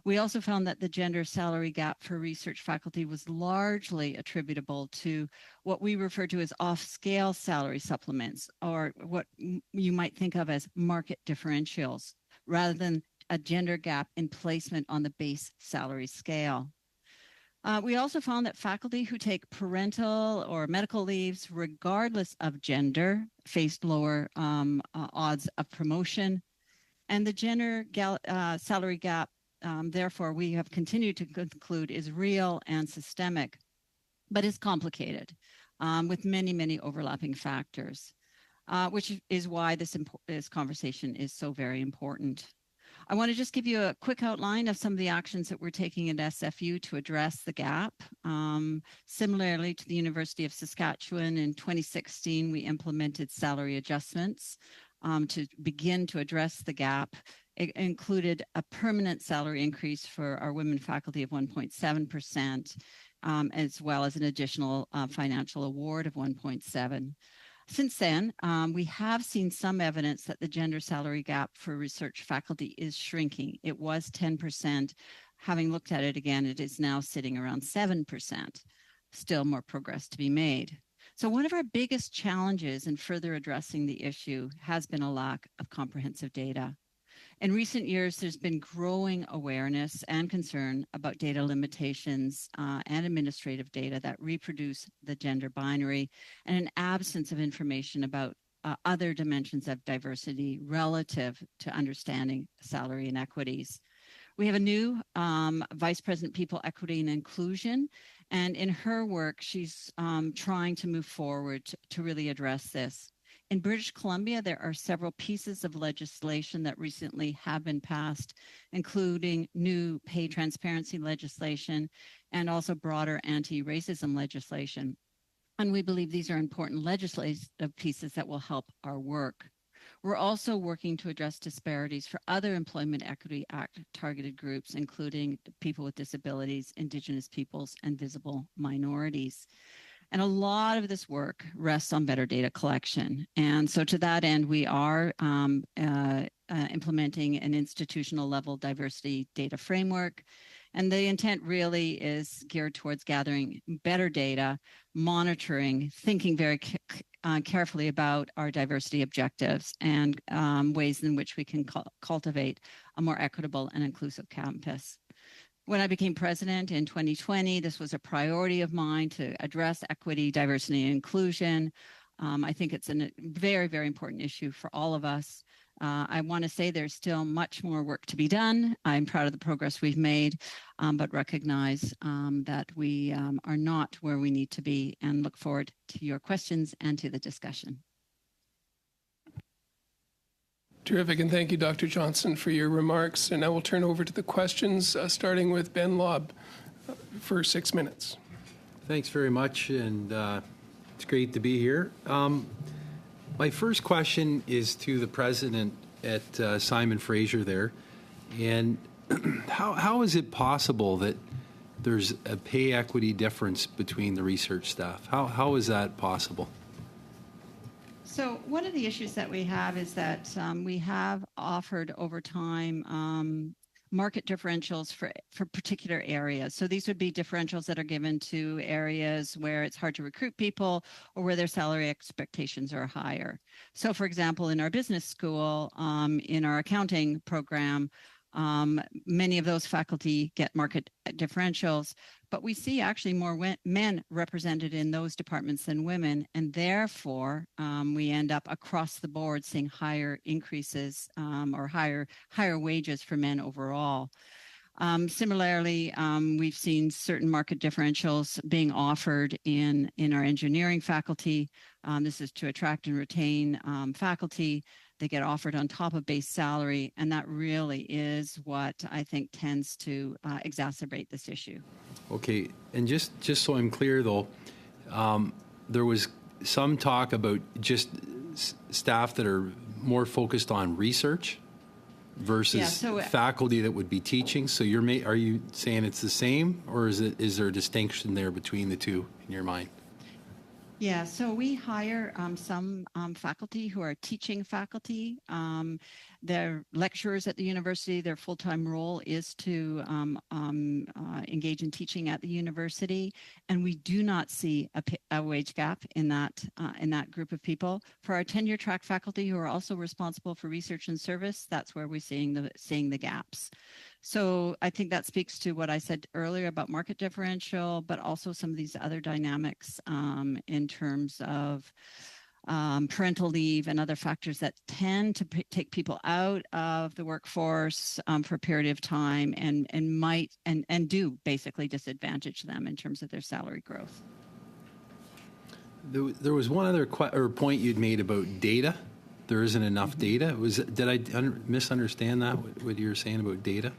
We also found that the gender salary gap for research faculty was largely attributable to what we refer to as off-scale salary supplements, or what you might think of as market differentials, rather than a gender gap in placement on the base salary scale. We also found that faculty who take parental or medical leaves, regardless of gender, faced lower odds of promotion. And the gender salary gap, therefore, we have continued to conclude is real and systemic, but is complicated with many, many overlapping factors, which is why this conversation is so very important. I want to just give you a quick outline of some of the actions that we're taking at SFU to address the gap. Similarly to the University of Saskatchewan, in 2016, we implemented salary adjustments to begin to address the gap. It included a permanent salary increase for our women faculty of 1.7%, as well as an additional financial award of 1.7%. Since then, we have seen some evidence that the gender salary gap for research faculty is shrinking. It was 10%. Having looked at it again, it is now sitting around 7%. Still more progress to be made. So one of our biggest challenges in further addressing the issue has been a lack of comprehensive data. In recent years, there's been growing awareness and concern about data limitations and administrative data that reproduce the gender binary, and an absence of information about other dimensions of diversity relative to understanding salary inequities. We have a new Vice President, People, Equity, and Inclusion. And in her work, she's trying to move forward to really address this. In British Columbia, there are several pieces of legislation that recently have been passed, including new pay transparency legislation and also broader anti-racism legislation. And we believe these are important legislative pieces that will help our work. We're also working to address disparities for other Employment Equity Act targeted groups, including people with disabilities, Indigenous peoples, and visible minorities. And a lot of this work rests on better data collection. And so to that end, we are implementing an institutional level diversity data framework. And the intent really is geared towards gathering better data, monitoring, thinking very carefully about our diversity objectives and ways in which we can cultivate a more equitable and inclusive campus. When I became president in 2020, this was a priority of mine to address equity, diversity, and inclusion. I think it's a very, very important issue for all of us. I want to say there's still much more work to be done. I'm proud of the progress we've made, but recognize that we are not where we need to be, and look forward to your questions and to the discussion. Terrific, and thank you, Dr. Johnson, for your remarks. And now we'll turn over to the questions, starting with Ben Lobb for 6 minutes. Thanks very much, and it's great to be here. My first question is to the president at Simon Fraser there, and how is it possible that there's a pay equity difference between the research staff? How is that possible? So one of the issues that we have is that we have offered over time market differentials for particular areas. So these would be differentials that are given to areas where it's hard to recruit people or where their salary expectations are higher. So for example, in our business school, in our accounting program, many of those faculty get market differentials, but we see actually more men represented in those departments than women, and therefore we end up across the board seeing higher increases or higher wages for men overall. Similarly, we've seen certain market differentials being offered in our engineering faculty. This is to attract and retain faculty. They get offered on top of base salary, and that really is what I think tends to exacerbate this issue. Okay, and just so I'm clear, though, there was some talk about just staff that are more focused on research versus faculty that would be teaching. So are you saying it's the same, or is there a distinction there between the two in your mind? Yeah, so we hire some faculty who are teaching faculty. They're lecturers at the university. Their full-time role is to engage in teaching at the university, and we do not see a wage gap in that group of people. For our tenure track faculty who are also responsible for research and service, that's where we're seeing the gaps. So I think that speaks to what I said earlier about market differential, but also some of these other dynamics in terms of parental leave and other factors that tend to take people out of the workforce for a period of time and do basically disadvantage them in terms of their salary growth. There was one other point you'd made about data. There isn't enough data. Did I misunderstand that, what you were saying about data?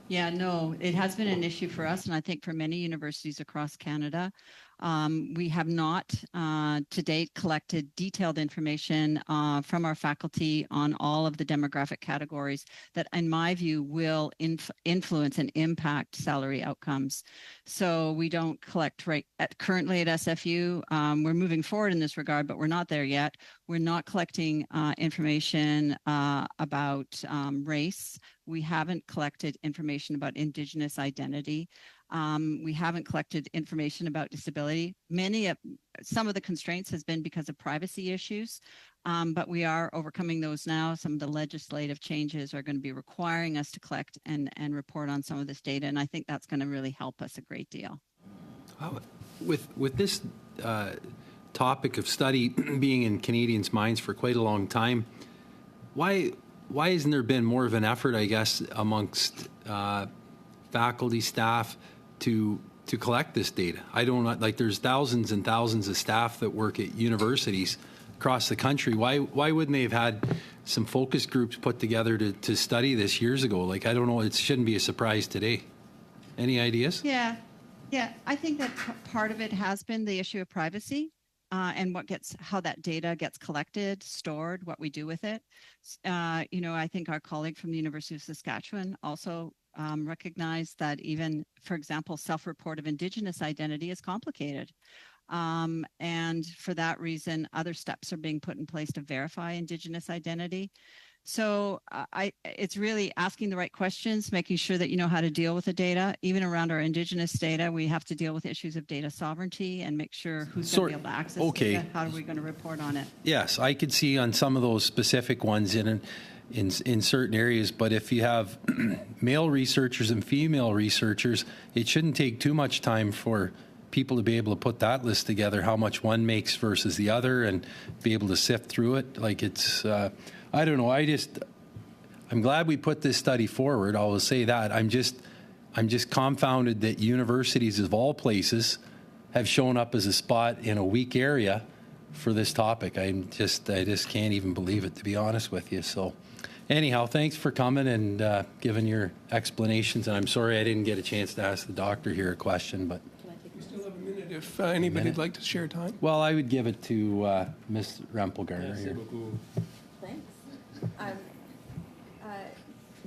Yeah, no, it has been an issue for us, and I think for many universities across Canada. We have not to date collected detailed information from our faculty on all of the demographic categories that, in my view, will influence and impact salary outcomes. So we don't collect currently at SFU. We're moving forward in this regard, but we're not there yet. We're not collecting information about race. We haven't collected information about Indigenous identity. We haven't collected information about disability. Some of the constraints has been because of privacy issues, but we are overcoming those now. Some of the legislative changes are going to be requiring us to collect and report on some of this data, and I think that's going to really help us a great deal. With this topic of study being in Canadians' minds for quite a long time, why hasn't there been more of an effort, I guess, amongst faculty, staff to collect this data. I don't like. There's thousands and thousands of staff that work at universities across the country. Why wouldn't they have had some focus groups put together to study this years ago? Like, I don't know. It shouldn't be a surprise today. Any ideas? Yeah. I think that part of it has been the issue of privacy. And how that data gets collected, stored, what we do with it. I think our colleague from the University of Saskatchewan also recognized that even, for example, self-report of Indigenous identity is complicated. And for that reason, other steps are being put in place to verify Indigenous identity. So it's really asking the right questions, making sure that you know how to deal with the data. Even around our Indigenous data, we have to deal with issues of data sovereignty and make sure who's going to be able to access data. How are we going to report on it? Yes, I could see on some of those specific ones in certain areas, but if you have male researchers and female researchers, it shouldn't take too much time for people to be able to put that list together, how much one makes versus the other, and be able to sift through it. Like, it's... I don't know. I'm glad we put this study forward. I will say that. I'm just confounded that universities of all places have shown up as a spot in a weak area for this topic. I just can't even believe it, to be honest with you. So, anyhow, thanks for coming and giving your explanations. And I'm sorry I didn't get a chance to ask the doctor here a question, but. We still have a minute if anybody'd like to share time. Well, I would give it to Ms. Rempelgarner here. Thanks.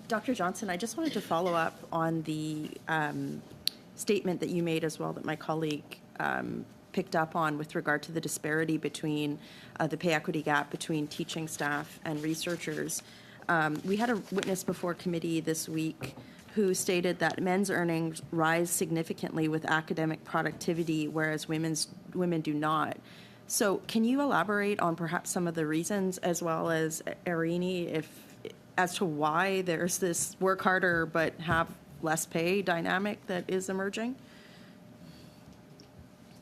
Dr. Johnson, I just wanted to follow up on the statement that you made as well that my colleague picked up on with regard to the disparity between the pay equity gap between teaching staff and researchers. We had a witness before committee this week who stated that men's earnings rise significantly with academic productivity, whereas women do not. So can you elaborate on perhaps some of the reasons, as well as Irini, as to why there's this work harder but have less pay dynamic that is emerging?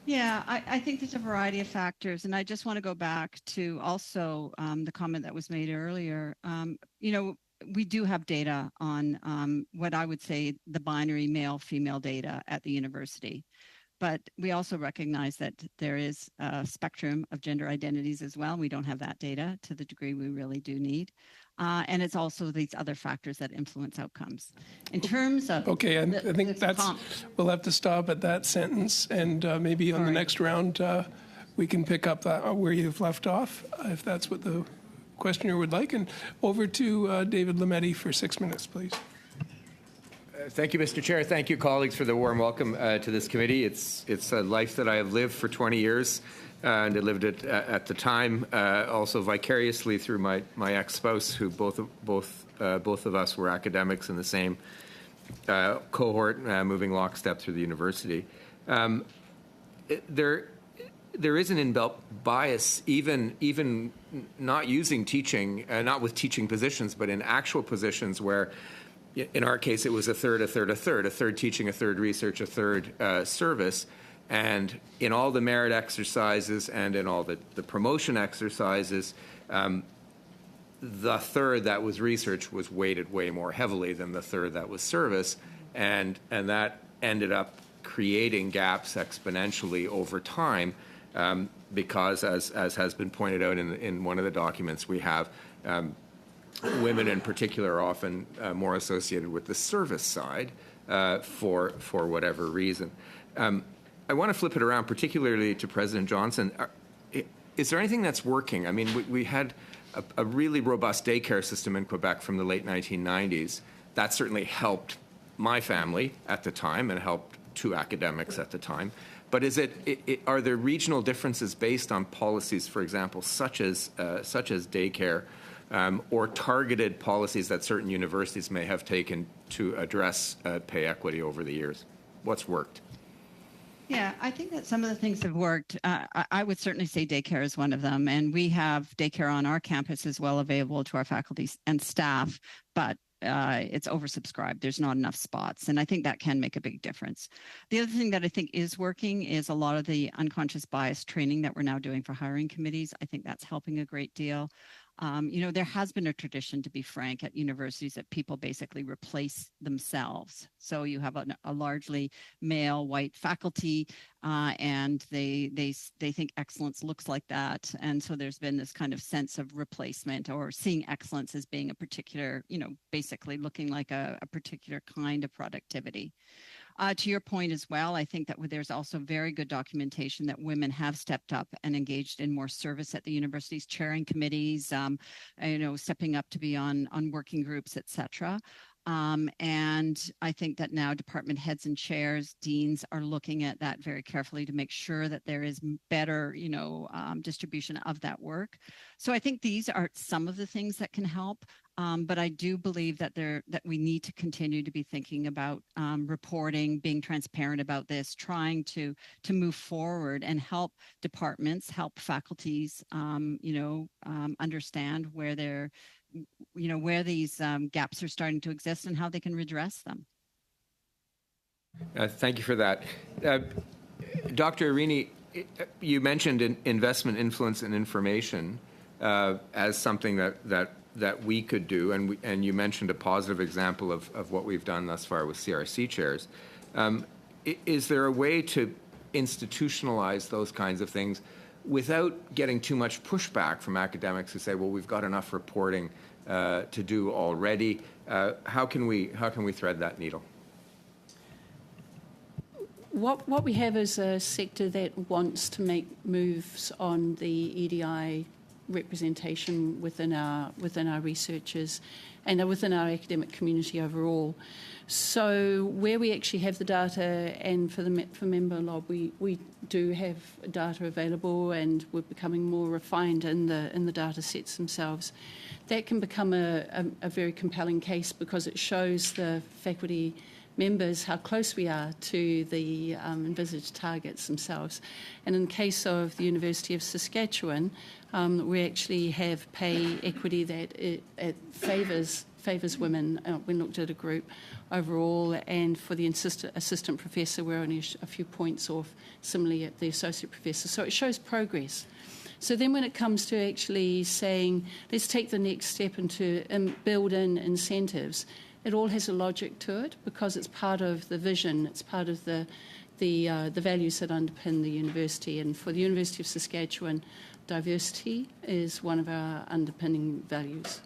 Yeah, I think there's a variety of factors. And I just want to go back to also the comment that was made earlier. We do have data on what I would say the binary male-female data at the university. But we also recognize that there is a spectrum of gender identities as well. We don't have that data to the degree we really do need. And it's also these other factors that influence outcomes. In terms of... Okay, I think we'll have to stop at that sentence, and maybe on the next round we can pick up where you've left off, if that's what the questioner would like. And over to David Lametti for 6 minutes, please. Thank you, Mr. Chair. Thank you, colleagues, for the warm welcome to this committee. It's a life that I have lived for 20 years, and I lived it at the time also vicariously through my ex-spouse, who both of us were academics in the same cohort, moving lockstep through the university. There is an inbuilt bias, even not using teaching, not with teaching positions, but in actual positions where. In our case, it was a third teaching, a third research, a third service. And in all the merit exercises and in all the promotion exercises, the third that was research was weighted way more heavily than the third that was service. And that ended up creating gaps exponentially over time because, as has been pointed out in one of the documents we have, women in particular are often more associated with the service side for whatever reason. I want to flip it around, particularly to President Johnson. Is there anything that's working? I mean, we had a really robust daycare system in Quebec from the late 1990s. That certainly helped my family at the time and helped two academics at the time. But are there regional differences based on policies, for example, such as daycare, or targeted policies that certain universities may have taken to address pay equity over the years? What's worked? Yeah, I think that some of the things have worked. I would certainly say daycare is one of them. And we have daycare on our campus as well available to our faculty and staff, but it's oversubscribed. There's not enough spots. And I think that can make a big difference. The other thing that I think is working is a lot of the unconscious bias training that we're now doing for hiring committees. I think that's helping a great deal. There has been a tradition, to be frank, at universities that people basically replace themselves. So you have a largely male white faculty, and they think excellence looks like that. And so there's been this kind of sense of replacement, or seeing excellence as being a particular, basically looking like a particular kind of productivity. To your point as well, I think that there's also very good documentation that women have stepped up and engaged in more service at the universities, chairing committees, stepping up to be on working groups, etc. And I think that now department heads and chairs, deans are looking at that very carefully to make sure that there is better, distribution of that work. So I think these are some of the things that can help. But I do believe that we need to continue to be thinking about reporting, being transparent about this, trying to move forward and help departments, help faculties, understand where where these gaps are starting to exist and how they can redress them. Thank you for that. Dr. Irini, you mentioned investment, influence, and information as something that we could do, and you mentioned a positive example of what we've done thus far with CRC chairs. Is there a way to institutionalize those kinds of things without getting too much pushback from academics who say, well, we've got enough reporting to do already? How can we thread that needle? What we have is a sector that wants to make moves on the EDI representation within our researchers and within our academic community overall. So where we actually have the data, and for member lob, we do have data available, and we're becoming more refined in the data sets themselves. That can become a very compelling case because it shows the faculty members how close we are to the envisaged targets themselves. And in the case of the University of Saskatchewan, we actually have pay equity that it favours women. We looked at a group overall, and for the assistant professor, we're only a few points off, similarly at the associate professor. So it shows progress. So then when it comes to actually saying, let's take the next step and build in incentives, it all has a logic to it because it's part of the vision, it's part of the values that underpin the university. And for the University of Saskatchewan, diversity is one of our underpinning values.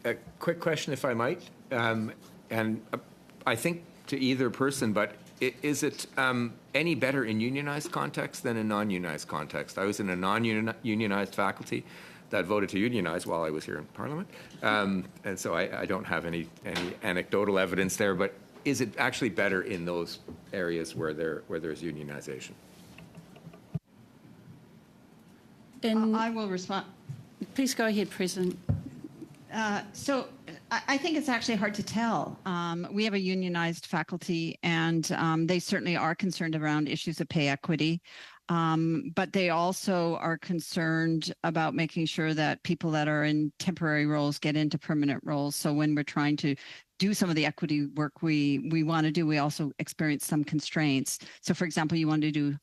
A quick question, if I might, and I think to either person, but is it any better in unionized context than in non-unionized context? I was in a non-unionized faculty that voted to unionize while I was here in Parliament, and so I don't have any anecdotal evidence there. But is it actually better in those areas where there's unionization? I will respond. Please go ahead, President. So I think it's actually hard to tell. We have a unionized faculty, and they certainly are concerned around issues of pay equity. But they also are concerned about making sure that people that are in temporary roles get into permanent roles. So when we're trying to do some of the equity work we want to do, we also experience some constraints. So for example, you want to do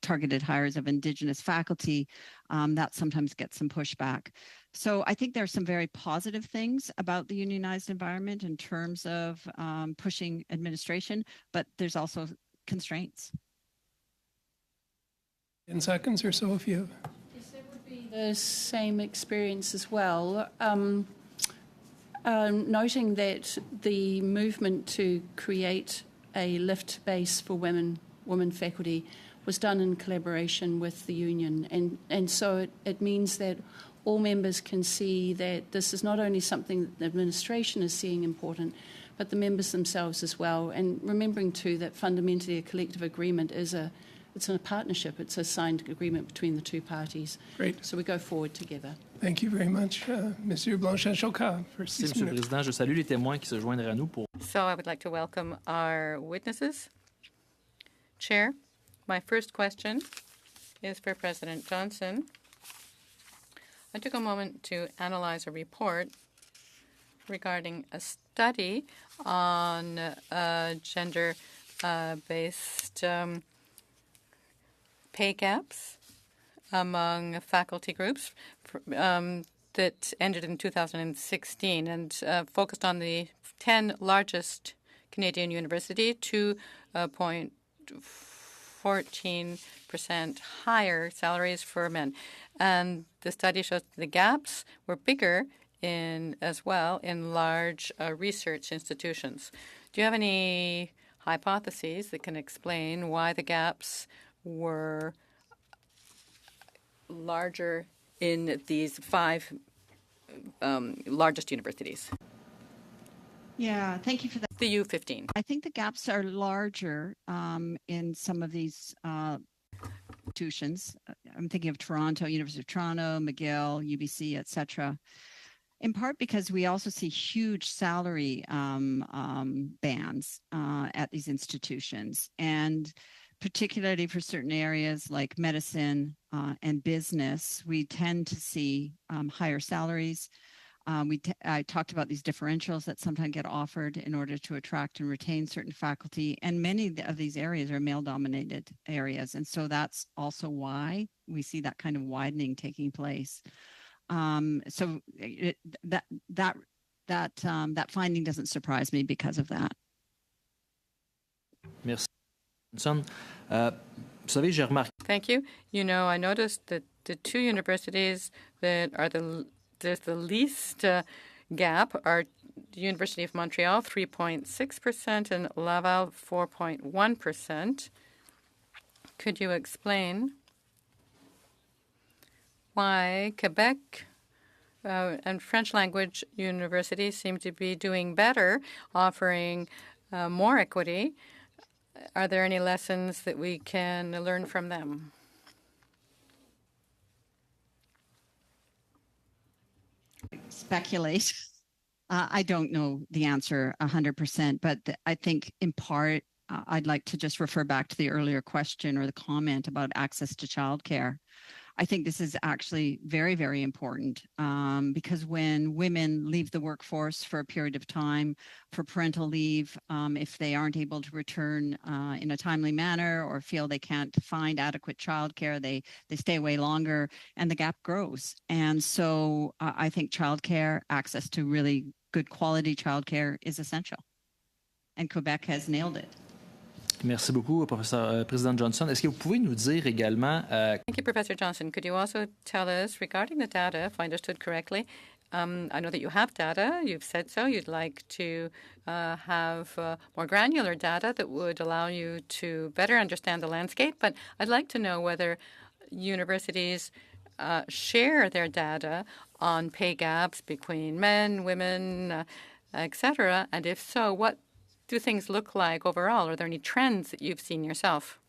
targeted hires of Indigenous faculty, that sometimes gets some pushback. So I think there are some very positive things about the unionized environment in terms of pushing administration, but there's also constraints. 10 seconds or so if you have. Yes, that would be the same experience as well. Noting that the movement to create a lift base for women faculty was done in collaboration with the union, and so it means that all members can see that this is not only something that the administration is seeing important, but the members themselves as well. And remembering too that fundamentally a collective agreement it's a partnership. It's a signed agreement between the two parties. Great. So we go forward together. Thank you very much, Monsieur Blanchet-Choquat, for 6 Merci, Monsieur le minutes. Président. Je salue les témoins qui se joindraient à nous pour... So I would like to welcome our witnesses. Chair, my first question is for President Johnson. I took a moment to analyze a report regarding a study on gender-based pay gaps among faculty groups that ended in 2016 and focused on the 10 largest Canadian universities, 2.14% higher salaries for men. And the study shows the gaps were bigger as well in large research institutions. Do you have any hypotheses that can explain why the gaps were larger in these 5 largest universities? Yeah, thank you for that. The U15. I think the gaps are larger in some of these institutions. I'm thinking of Toronto, University of Toronto, McGill, UBC, etc. In part because we also see huge salary bands at these institutions, and particularly for certain areas like medicine and business, we tend to see higher salaries. I talked about these differentials that sometimes get offered in order to attract and retain certain faculty, and many of these areas are male-dominated areas, and so that's also why we see that kind of widening taking place. So that finding doesn't surprise me because of that. Merci. Thank you. You know, I noticed that the 2 universities that are there's the least gap are the University of Montreal, 3.6%, and Laval, 4.1%. Could you explain why Quebec and French language universities seem to be doing better, offering more equity? Are there any lessons that we can learn from them? Speculate. I don't know the answer 100%, but I think in part, I'd like to just refer back to the earlier question or the comment about access to childcare. I think this is actually very, very important because when women leave the workforce for a period of time for parental leave, if they aren't able to return in a timely manner or feel they can't find adequate childcare, they stay away longer and the gap grows. And so I think childcare, access to really good quality childcare is essential. And Quebec has nailed it. Merci beaucoup, Professeur Président Johnson. Est-ce que vous pouvez nous dire également... Thank you, Professor Johnson. Could you also tell us regarding the data, if I understood correctly, I know that you have data, you've said so, you'd like to have more granular data that would allow you to better understand the landscape, but I'd like to know whether universities share their data on pay gaps between men, women, etc., and if so, what do things look like overall? Are there any trends that you've seen yourself?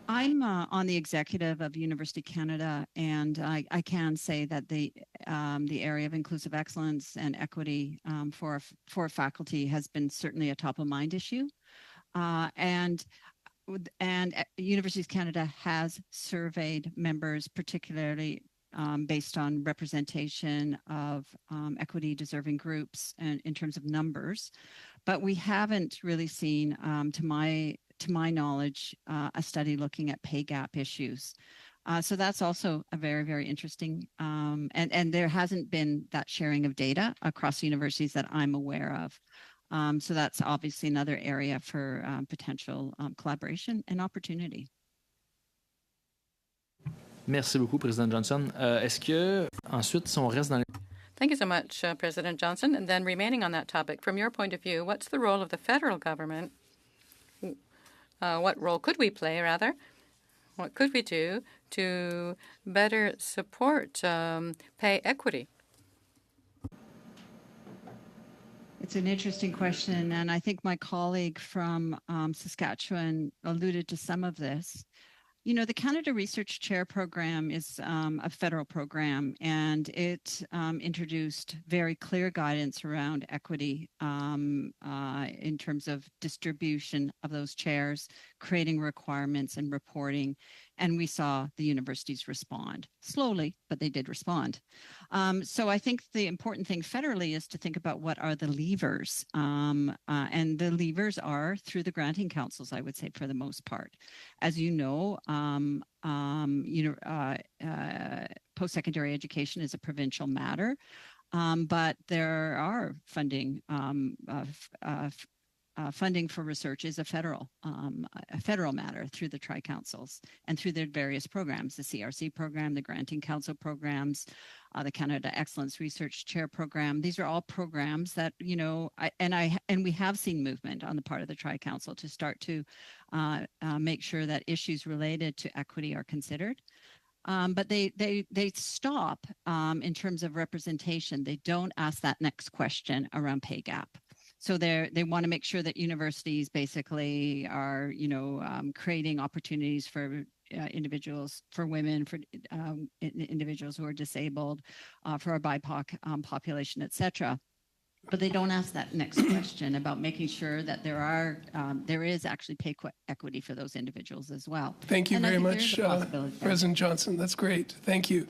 I'm on the executive of University Canada, and I can say that the area of inclusive excellence and equity for faculty has been certainly a top of mind issue, and Universities Canada has surveyed members, particularly based on representation of equity deserving groups and in terms of numbers, but we haven't really seen, to my knowledge, a study looking at pay gap issues. So that's also a very, very interesting, and there hasn't been that sharing of data across universities that I'm aware of. So that's obviously another area for potential collaboration and opportunity. Merci beaucoup, Président Johnson. Est-ce que, ensuite, si on reste dans... Thank you so much, President Johnson. And then remaining on that topic, from your point of view, what's the role of the federal government? What role could we play, rather? What could we do to better support pay equity? It's an interesting question, and I think my colleague from Saskatchewan alluded to some of this. You know, the Canada Research Chair Program is a federal program, and it introduced very clear guidance around equity in terms of distribution of those chairs, creating requirements and reporting. And we saw the universities respond slowly, but they did respond. So I think the important thing federally is to think about what are the levers. And the levers are through the granting councils, I would say, for the most part. As you know, post-secondary education is a provincial matter, but there are funding funding for research is a federal matter through the tri-councils and through their various programs, the CRC program, the Granting Council programs, the Canada Excellence Research Chair program. These are all programs that, you know, and we have seen movement on the part of the tri-council to start to make sure that issues related to equity are considered. But they stop in terms of representation. They don't ask that next question around pay gap. So they want to make sure that universities basically are, you know, creating opportunities for individuals, for women, for individuals who are disabled, for our BIPOC population, et cetera. But they don't ask that next question about making sure that there is actually pay equity for those individuals as well. Thank you very much, President Johnson. That's great. Thank you.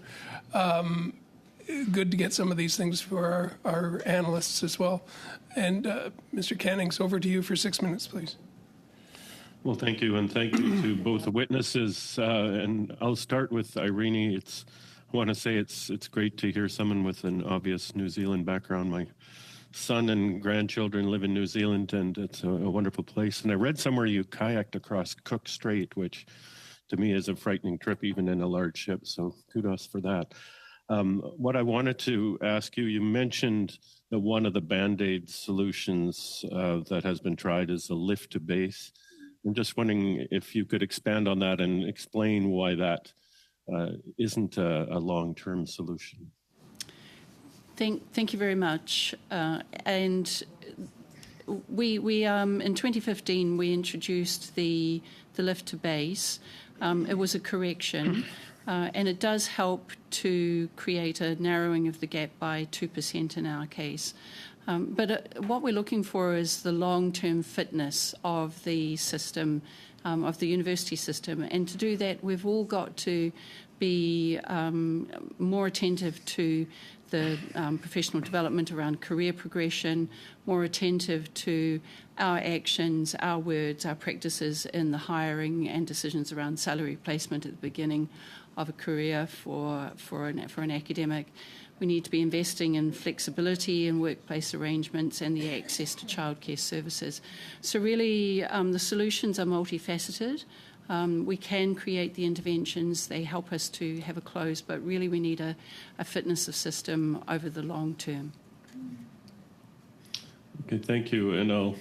Good to get some of these things for our analysts as well. And Mr. Cannings, over to you for 6 minutes, please. Well, thank you, and thank you to both the witnesses. And I'll start with Irene. I want to say it's great to hear someone with an obvious New Zealand background. My son and grandchildren live in New Zealand, and it's a wonderful place. And I read somewhere you kayaked across Cook Strait, which to me is a frightening trip, even in a large ship. So kudos for that. What I wanted to ask you, you mentioned that one of the Band-Aid solutions that has been tried is a lift to base. I'm just wondering if you could expand on that and explain why that isn't a long-term solution. Thank you very much. And we in 2015 we introduced the lift to base. It was a correction. And it does help to create a narrowing of the gap by 2% in our case. But what we're looking for is the long-term fitness of the system, of the university system. And to do that, we've all got to be more attentive to the professional development around career progression, more attentive to our actions, our words, our practices in the hiring and decisions around salary placement at the beginning of a career for an academic. We need to be investing in flexibility in workplace arrangements and the access to childcare services. So really, the solutions are multifaceted. We can create the interventions. They help us to have a close, but really we need a fitness of system over the long term. Okay, thank you. And I'll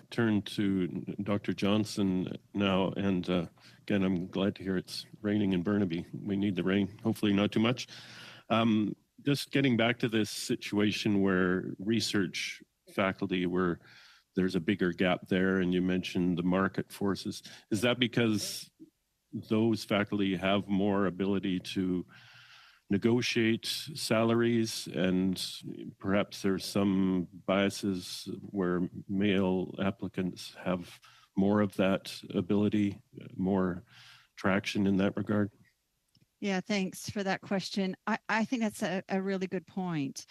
turn to Dr. Johnson now. And again, I'm glad to hear it's raining in Burnaby. We need the rain, hopefully not too much. Just getting back to this situation where research faculty were there's a bigger gap there, and you mentioned the market forces. Is that because those faculty have more ability to negotiate salaries, and perhaps there's some biases where male applicants have more of that ability, more traction in that regard? Yeah, thanks for that question. I think that's a really good point.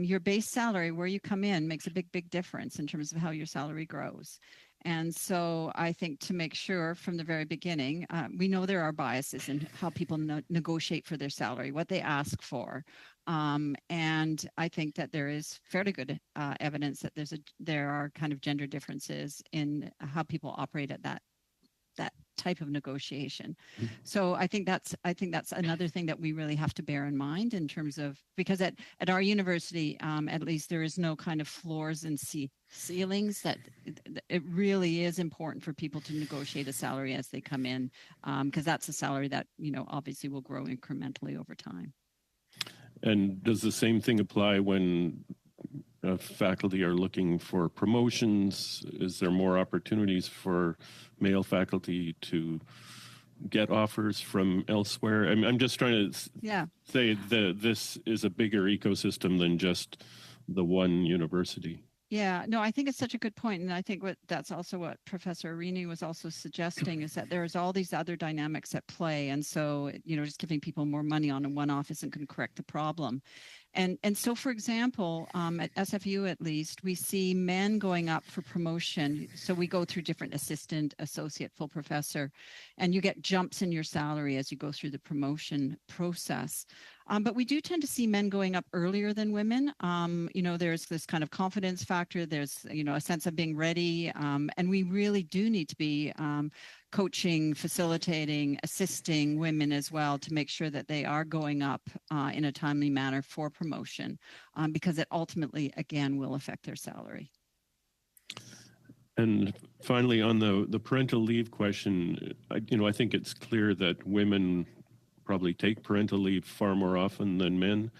Your base salary, where you come in, makes a big difference in terms of how your salary grows. And so I think to make sure from the very beginning, we know there are biases in how people negotiate for their salary, what they ask for. And I think that there is fairly good evidence that there are kind of gender differences in how people operate at that type of negotiation. So I think that's another thing that we really have to bear in mind in terms of, because at our university, at least there is no kind of floors and ceilings. That it really is important for people to negotiate a salary as they come in, because that's a salary that, you know, obviously will grow incrementally over time. And does the same thing apply when faculty are looking for promotions? Is there more opportunities for male faculty to get offers from elsewhere? I'm just trying to say that this is a bigger ecosystem than just the one university. Yeah, no, I think it's such a good point, and I think that's also what Professor Arini was also suggesting, is that there's all these other dynamics at play, and so just giving people more money on a one-off isn't going to correct the problem. And so, for example, at SFU at least, we see men going up for promotion. So we go through different assistant, associate, full professor, and you get jumps in your salary as you go through the promotion process. But we do tend to see men going up earlier than women. There's this kind of confidence factor. There's, a sense of being ready. And we really do need to be coaching, facilitating, assisting women as well to make sure that they are going up in a timely manner for promotion, because it ultimately, again, will affect their salary. And finally, on the parental leave question, I think it's clear that women probably take parental leave far more often than men,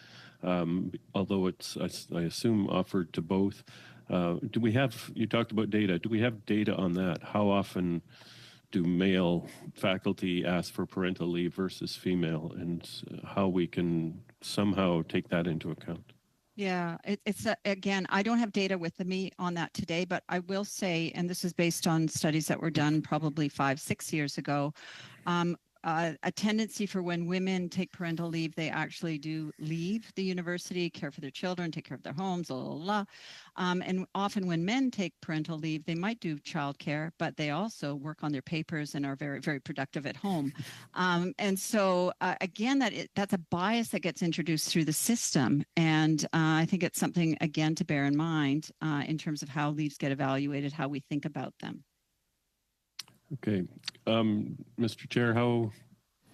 although it's, I assume, offered to both. You talked about data. Do we have data on that? How often do male faculty ask for parental leave versus female, and how we can somehow take that into account? Yeah, it's again, I don't have data with me on that today, but I will say, and this is based on studies that were done probably 5-6 years ago, a tendency for when women take parental leave, they actually do leave the university, care for their children, take care of their homes, and often when men take parental leave, they might do childcare, but they also work on their papers and are very, very productive at home. And so again, that's a bias that gets introduced through the system. And I think it's something, again, to bear in mind in terms of how leaves get evaluated, how we think about them. Okay. Mr. Chair, how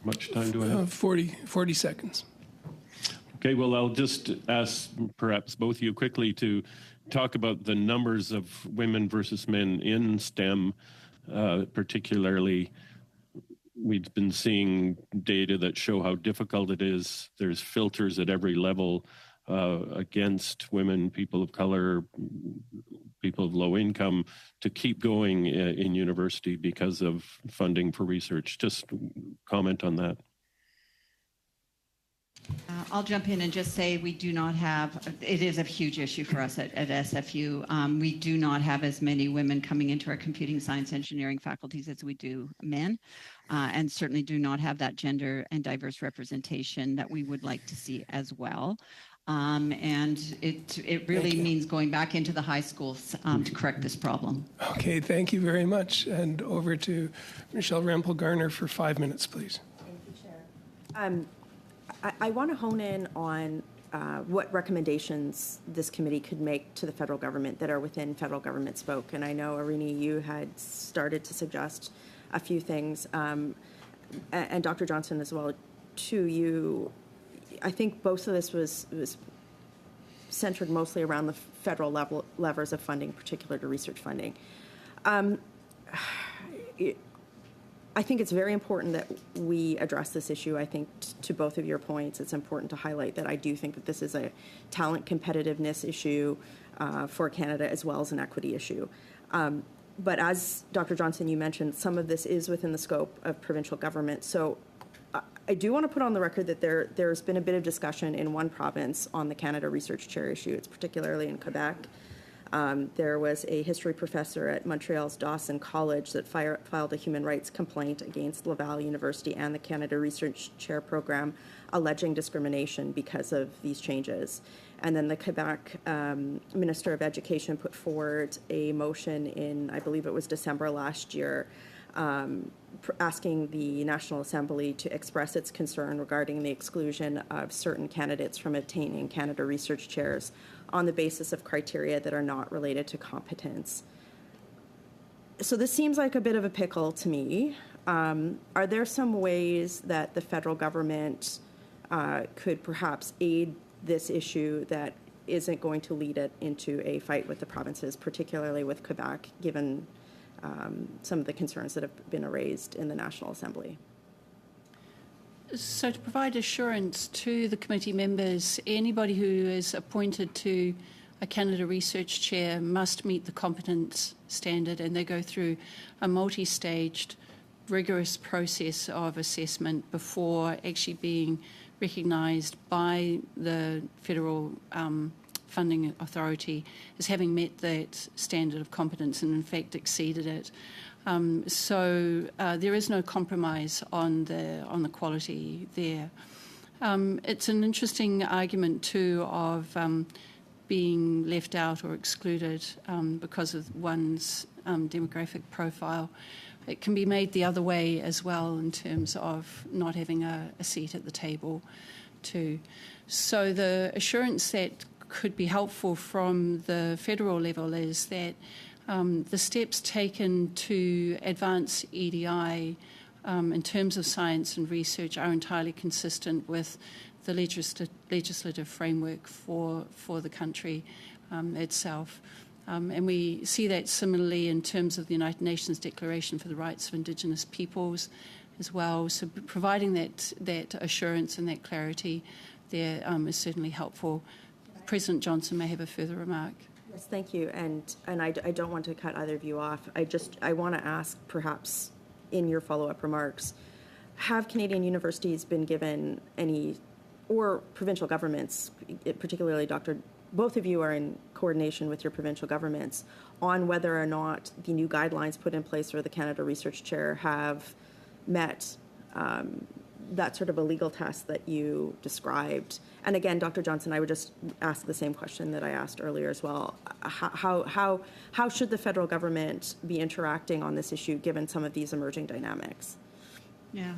much time do I have? 40 seconds. Okay, well, I'll just ask perhaps both of you quickly to talk about the numbers of women versus men in STEM, particularly. We've been seeing data that show how difficult it is. There's filters at every level against women, people of color, people of low income, to keep going in university because of funding for research. Just comment on that. I'll jump in and just say we do not have, it is a huge issue for us at SFU. We do not have as many women coming into our computing science engineering faculties as we do men, and certainly do not have that gender and diverse representation that we would like to see as well. And it really means going back into the high schools to correct this problem. Okay, thank you very much. And over to Michelle Rempel-Garner for 5 minutes, please. Thank you, Chair. I want to hone in on what recommendations this committee could make to the federal government that are within federal government scope. And I know, Arini, you had started to suggest a few things, and Dr. Johnson as well, too. I think both of this was centered mostly around the federal levers of funding, particular to research funding. I think it's very important that we address this issue. I think to both of your points, it's important to highlight that I do think that this is a talent competitiveness issue for Canada as well as an equity issue. But as Dr. Johnson, you mentioned, some of this is within the scope of provincial government. So I do want to put on the record that there's been a bit of discussion in one province on the Canada Research Chair issue. It's particularly in Quebec. There was a history professor at Montreal's Dawson College that filed a human rights complaint against Laval University and the Canada Research Chair program, alleging discrimination because of these changes. And then the Quebec Minister of Education put forward a motion in, I believe it was December last year, asking the National Assembly to express its concern regarding the exclusion of certain candidates from attaining Canada Research Chairs on the basis of criteria that are not related to competence. So this seems like a bit of a pickle to me. Are there some ways that the federal government could perhaps aid this issue that isn't going to lead it into a fight with the provinces, particularly with Quebec, given some of the concerns that have been raised in the National Assembly? So to provide assurance to the committee members, anybody who is appointed to a Canada Research Chair must meet the competence standard, and they go through a multi-staged, rigorous process of assessment before actually being recognised by the federal funding authority as having met that standard of competence and in fact exceeded it. So there is no compromise on the quality there. It's an interesting argument too of being left out or excluded because of one's demographic profile. It can be made the other way as well in terms of not having a seat at the table too. So the assurance that could be helpful from the federal level is that the steps taken to advance EDI in terms of science and research are entirely consistent with the legislative framework for the country itself. And we see that similarly in terms of the United Nations Declaration for the Rights of Indigenous Peoples as well. So providing that assurance and that clarity there is certainly helpful. President Johnson may have a further remark. Yes, thank you. And I don't want to cut either of you off. I want to ask, perhaps in your follow-up remarks, have Canadian universities been given any, or provincial governments, particularly both of you are in coordination with your provincial governments on whether or not the new guidelines put in place for the Canada Research Chair have met that sort of a legal test that you described? And again, Dr. Johnson, I would just ask the same question that I asked earlier as well. How should the federal government be interacting on this issue given some of these emerging dynamics? Yeah.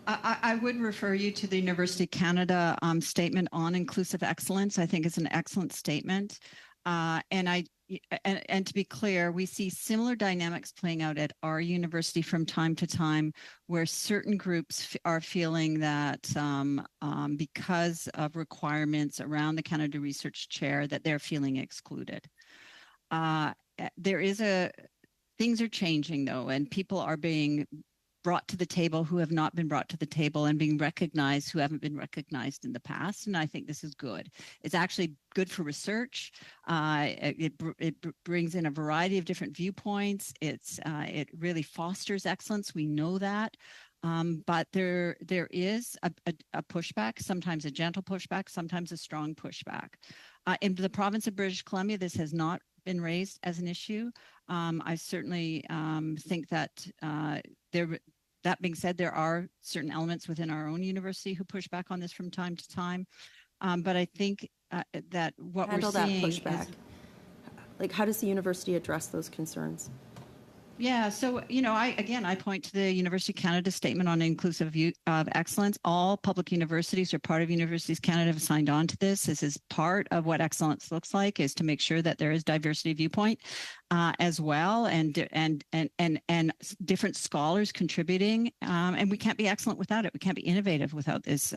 I would refer you to the University of Canada statement on inclusive excellence. I think it's an excellent statement. And to be clear, we see similar dynamics playing out at our university from time to time, where certain groups are feeling that because of requirements around the Canada Research Chair, that they're feeling excluded. Things are changing though, and people are being brought to the table who have not been brought to the table, and being recognized who haven't been recognized in the past. And I think this is good. It's actually good for research. It brings in a variety of different viewpoints. It really fosters excellence. We know that. But there is a pushback, sometimes a gentle pushback, sometimes a strong pushback. In the province of British Columbia, this has not been raised as an issue. I certainly think that that being said, there are certain elements within our own university who push back on this from time to time. But I think that what we're seeing that pushback. Like, how does the university address those concerns? Yeah, so, I point to the University of Canada statement on inclusive of excellence. All public universities or part of Universities Canada have signed on to this. This is part of what excellence looks like, is to make sure that there is diversity of viewpoint as well, and different scholars contributing. And we can't be excellent without it. We can't be innovative without this,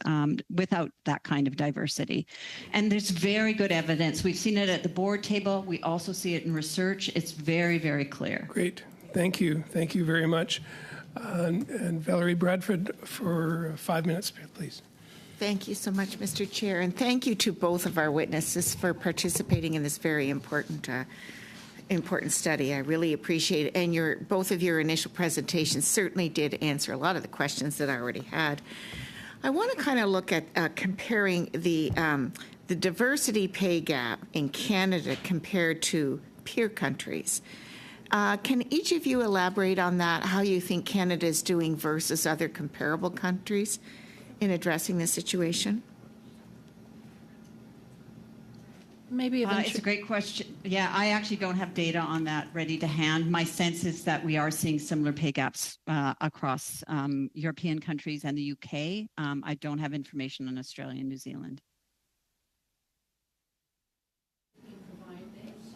without that kind of diversity. And there's very good evidence. We've seen it at the board table. We also see it in research. It's very, very clear. Great. Thank you. Thank you very much. And Valerie Bradford for 5 minutes, please. Thank you so much, Mr. Chair, and thank you to both of our witnesses for participating in this very important study. I really appreciate it. And both of your initial presentations certainly did answer a lot of the questions that I already had. I want to kind of look at comparing the diversity pay gap in Canada compared to peer countries. Can each of you elaborate on that, how you think Canada is doing versus other comparable countries in addressing this situation? Maybe it's a great question. Yeah, I actually don't have data on that ready to hand. My sense is that we are seeing similar pay gaps across European countries and the UK. I don't have information on Australia and New Zealand.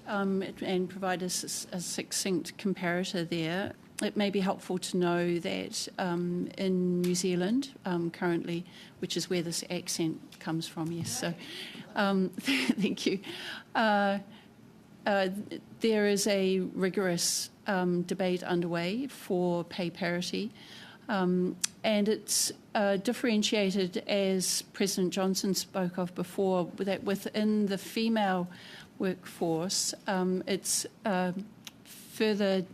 And provide a succinct comparator there. It may be helpful to know that in New Zealand currently, which is where this accent comes from, yes, so thank you. There is a rigorous debate underway for pay parity, and it's differentiated, as President Johnson spoke of before, that within the female workforce, it's further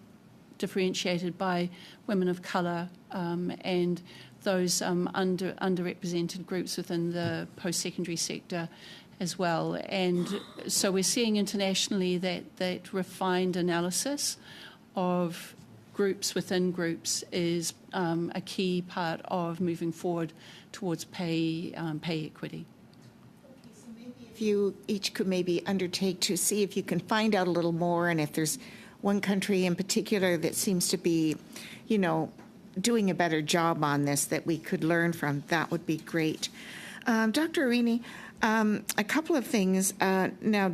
differentiated by women of colour and those underrepresented groups within the post-secondary sector as well. And so we're seeing internationally that refined analysis of groups within groups is a key part of moving forward towards pay equity. So maybe if you each could maybe undertake to see if you can find out a little more, and if there's one country in particular that seems to be, doing a better job on this that we could learn from, that would be great. Dr. Arini, a couple of things. Now,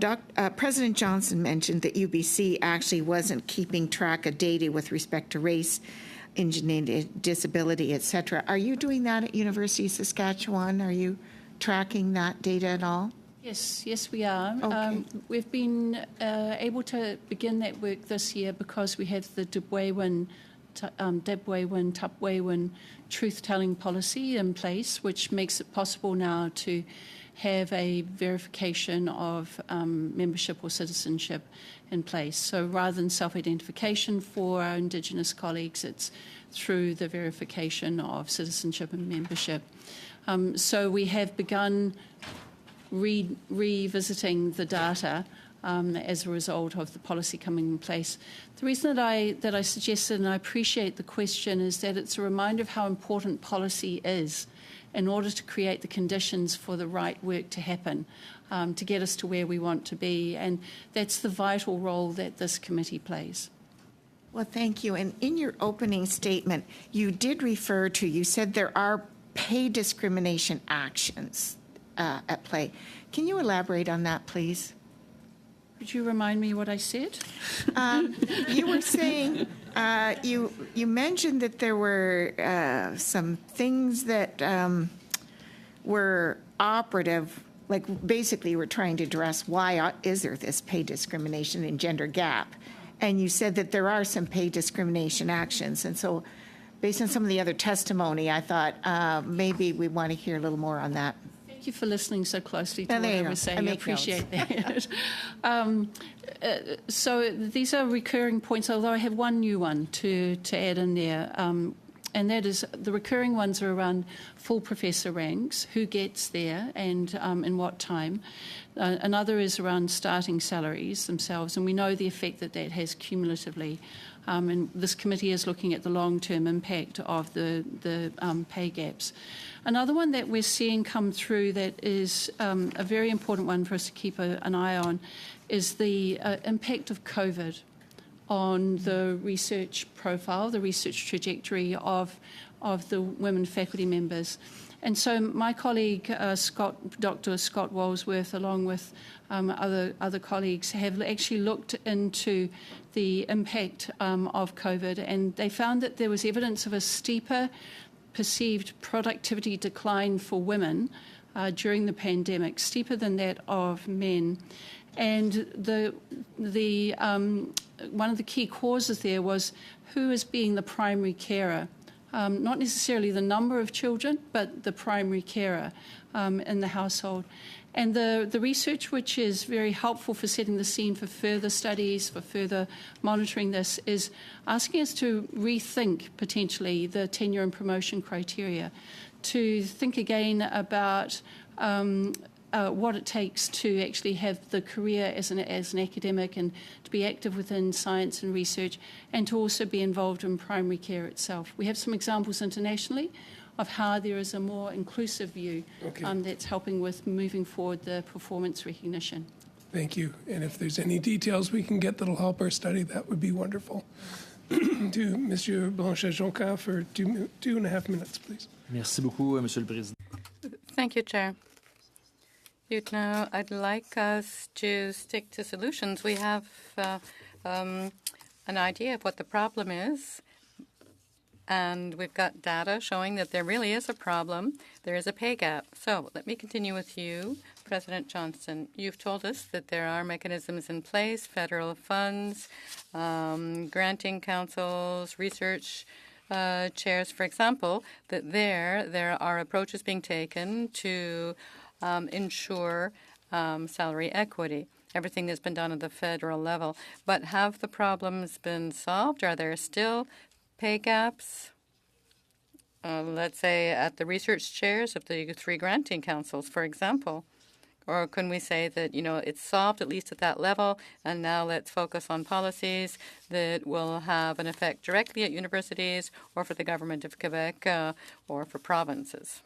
President Johnson mentioned that UBC actually wasn't keeping track of data with respect to race, engineering, disability, etc. Are you doing that at University of Saskatchewan? Are you tracking that data at all? Yes, we are. Okay. We've been able to begin that work this year because we have the Debwaywen truth-telling policy in place, which makes it possible now to have a verification of membership or citizenship in place. So rather than self-identification for our Indigenous colleagues, it's through the verification of citizenship and membership. So we have begun revisiting the data as a result of the policy coming in place. The reason that I suggested, and I appreciate the question, is that it's a reminder of how important policy is in order to create the conditions for the right work to happen, to get us to where we want to be. And that's the vital role that this committee plays. Well, thank you. And in your opening statement, you said there are pay discrimination actions at play. Can you elaborate on that, please? Could you remind me what I said? You were saying, you mentioned that there were some things that were operative, like basically we're trying to address why is there this pay discrimination and gender gap. And you said that there are some pay discrimination actions. And so based on some of the other testimony, I thought maybe we want to hear a little more on that. Thank you for listening so closely to what I was saying. I appreciate that. So these are recurring points, although I have one new one to add in there. And that is the recurring ones are around full professor ranks, who gets there and in what time. Another is around starting salaries themselves, and we know the effect that has cumulatively. And this committee is looking at the long-term impact of the pay gaps. Another one that we're seeing come through that is a very important one for us to keep an eye on is the impact of COVID on the research profile, the research trajectory of the women faculty members. And so my colleague, Dr. Scott Walsworth, along with other colleagues, have actually looked into the impact of COVID, and they found that there was evidence of a steeper perceived productivity decline for women during the pandemic, steeper than that of men. And one of the key causes there was who is being the primary carer. Not necessarily the number of children, but the primary carer in the household. And the research, which is very helpful for setting the scene for further studies, for further monitoring this, is asking us to rethink potentially the tenure and promotion criteria, to think again about what it takes to actually have the career as an academic and to be active within science and research, and to also be involved in primary care itself. We have some examples internationally of how there is a more inclusive view that's helping with moving forward the performance recognition. Thank you. And if there's any details we can get that'll help our study, that would be wonderful. To Monsieur Blanchet-Jonca for 2.5 minutes, please. Merci beaucoup, Monsieur le Président. Thank you, Chair. I'd like us to stick to solutions. We have an idea of what the problem is, and we've got data showing that there really is a problem. There is a pay gap. So let me continue with you, President Johnson. You've told us that there are mechanisms in place, federal funds, granting councils, research chairs, for example, that there are approaches being taken to ensure salary equity, everything that's been done at the federal level. But have the problems been solved? Are there still pay gaps, let's say, at the research chairs of the 3 granting councils, for example? Or can we say that, it's solved at least at that level, and now let's focus on policies that will have an effect directly at universities or for the government of Quebec or for provinces?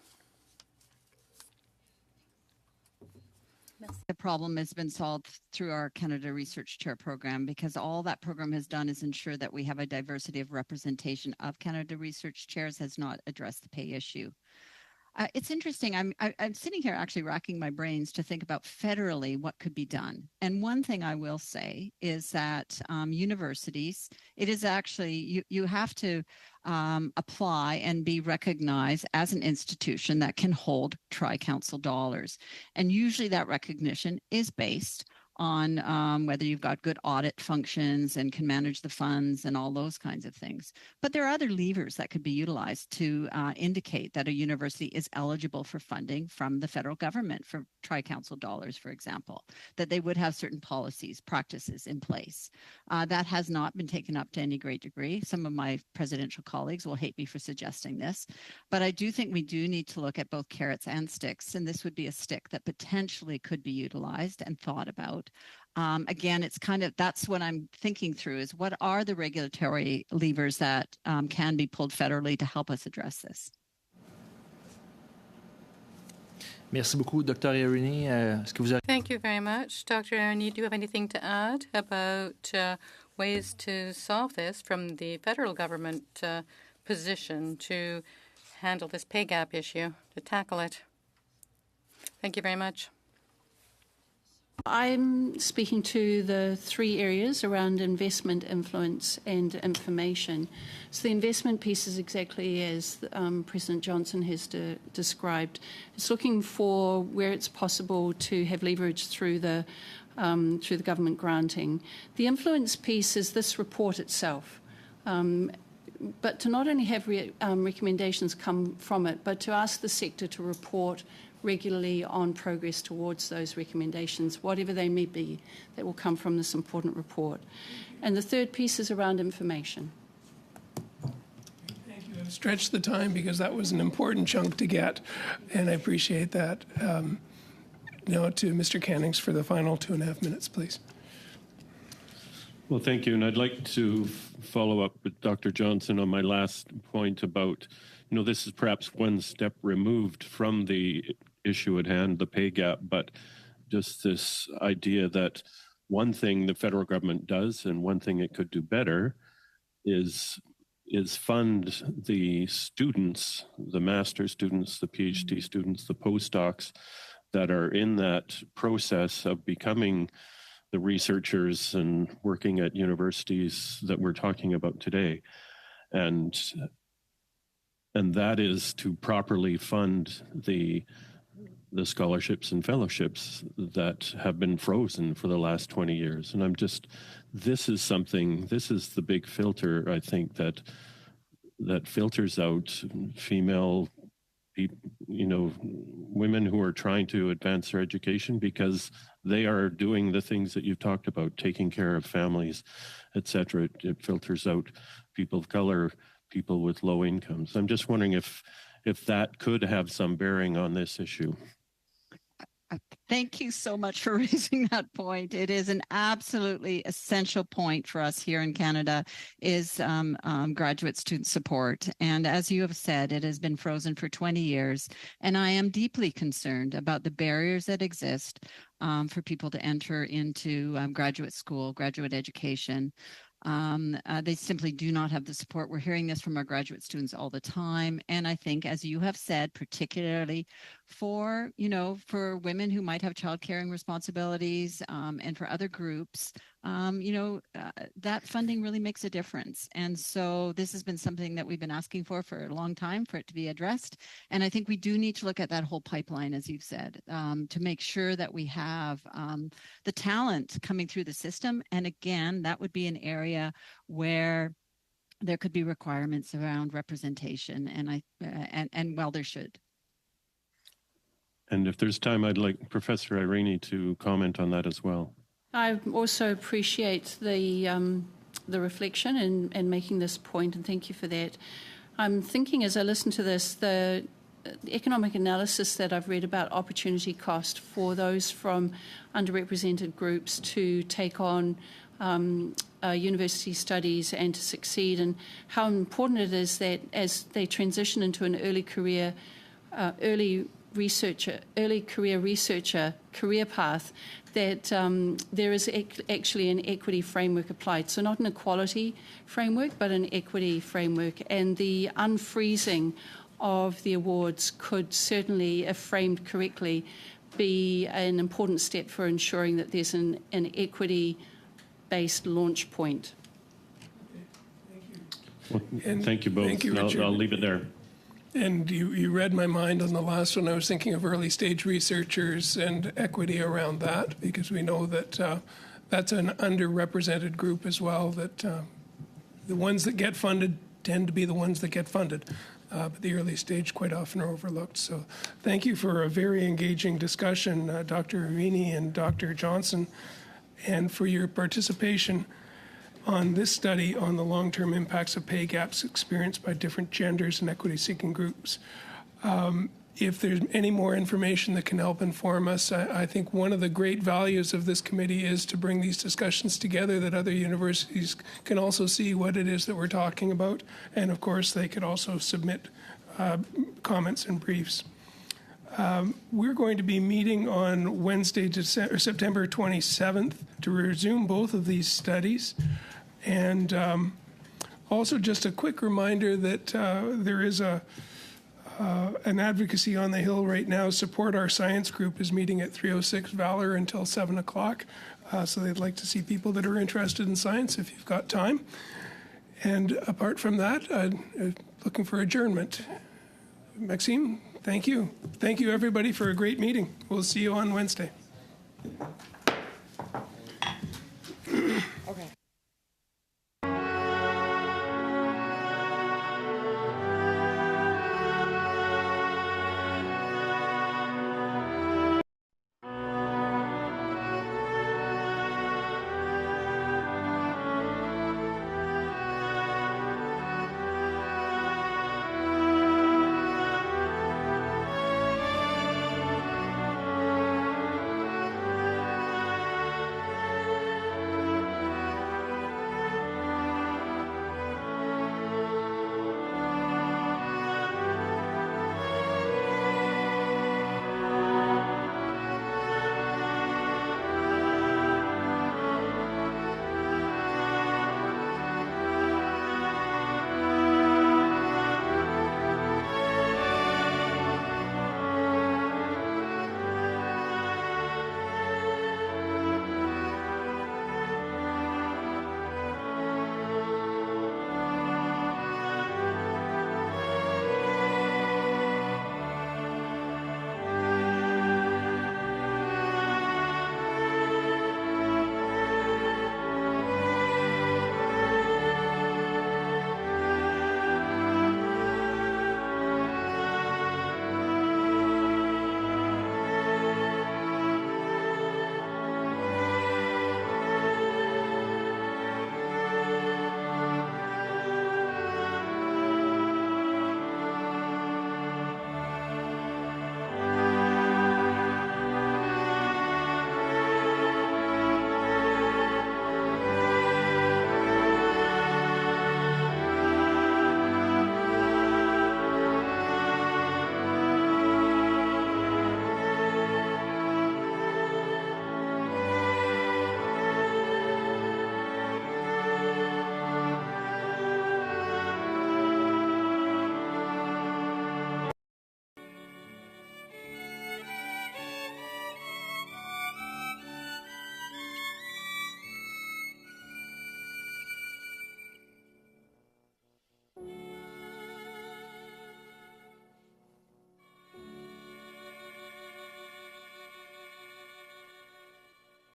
The problem has been solved through our Canada Research Chair program, because all that program has done is ensure that we have a diversity of representation of Canada Research Chairs, has not addressed the pay issue. It's interesting. I'm sitting here actually racking my brains to think about federally what could be done. And one thing I will say is that universities, it is actually, you have to apply and be recognized as an institution that can hold Tri-Council dollars. And usually that recognition is based on whether you've got good audit functions and can manage the funds and all those kinds of things. But there are other levers that could be utilized to indicate that a university is eligible for funding from the federal government for Tri-Council dollars, for example, that they would have certain policies, practices in place. That has not been taken up to any great degree. Some of my presidential colleagues will hate me for suggesting this, but I do think we do need to look at both carrots and sticks, and this would be a stick that potentially could be utilized and thought about. Again, it's kind of, that's what I'm thinking through, is what are the regulatory levers that can be pulled federally to help us address this? Merci beaucoup, Dr. Irini. Est-ce que vous avez... Thank you very much. Dr. Irini, do you have anything to add about ways to solve this from the federal government position to handle this pay gap issue, to tackle it? Thank you very much. I'm speaking to the three areas around investment, influence, and information. So the investment piece is exactly as President Johnson has described. It's looking for where it's possible to have leverage through the government granting. The influence piece is this report itself. But to not only have recommendations come from it, but to ask the sector to report regularly on progress towards those recommendations, whatever they may be, that will come from this important report. And the third piece is around information. Thank you. I've stretched the time because that was an important chunk to get, and I appreciate that. Now to Mr. Cannings for the final 2.5 minutes, please. Well, thank you. And I'd like to follow up with Dr. Johnson on my last point about, this is perhaps one step removed from the issue at hand, the pay gap, but just this idea that one thing the federal government does and one thing it could do better is fund the students, the master's students, the PhD students, the postdocs that are in that process of becoming the researchers and working at universities that we're talking about today. And that is to properly fund the scholarships and fellowships that have been frozen for the last 20 years. And this is the big filter, I think, that filters out female women who are trying to advance their education because they are doing the things that you've talked about, taking care of families, etc. It filters out people of color, people with low incomes. I'm just wondering if that could have some bearing on this issue. Thank you so much for raising that point. It is an absolutely essential point for us here in Canada, is graduate student support. And as you have said, it has been frozen for 20 years. And I am deeply concerned about the barriers that exist for people to enter into graduate school, graduate education. They simply do not have the support. We're hearing this from our graduate students all the time. And I think, as you have said, particularly for women who might have child caring responsibilities and for other groups, that funding really makes a difference. And so this has been something that we've been asking for a long time, for it to be addressed. And I think we do need to look at that whole pipeline, as you've said, to make sure that we have the talent coming through the system. And again, that would be an area where there could be requirements around representation, and well, there should. And if there's time, I'd like Professor Irini to comment on that as well. I also appreciate the reflection and making this point, and thank you for that. I'm thinking as I listen to this, economic analysis that I've read about opportunity cost for those from underrepresented groups to take on university studies and to succeed, and how important it is that as they transition into an early career researcher career path, that there is actually an equity framework applied. So not an equality framework, but an equity framework. And the unfreezing of the awards could certainly, if framed correctly, be an important step for ensuring that there's an equity-based launch point. Well, thank you both. Thank you, Richard. I'll leave it there. And you read my mind on the last one. I was thinking of early stage researchers and equity around that, because we know that that's an underrepresented group as well, that the ones that get funded tend to be the ones that get funded. But the early stage quite often are overlooked. So thank you for a very engaging discussion, Dr. Arini and Dr. Johnson, and for your participation on this study on the long-term impacts of pay gaps experienced by different genders and equity-seeking groups. If there's any more information that can help inform us, I think one of the great values of this committee is to bring these discussions together, that other universities can also see what it is that we're talking about. And of course, they could also submit comments and briefs. We're going to be meeting on Wednesday, September 27th to resume both of these studies. And also just a quick reminder that there is an advocacy on the Hill right now. Support Our Science group is meeting at 306 Valor until 7 o'clock. So they'd like to see people that are interested in science if you've got time. And apart from that, looking for adjournment. Maxime, thank you. Thank you, everybody, for a great meeting. We'll see you on Wednesday. Okay.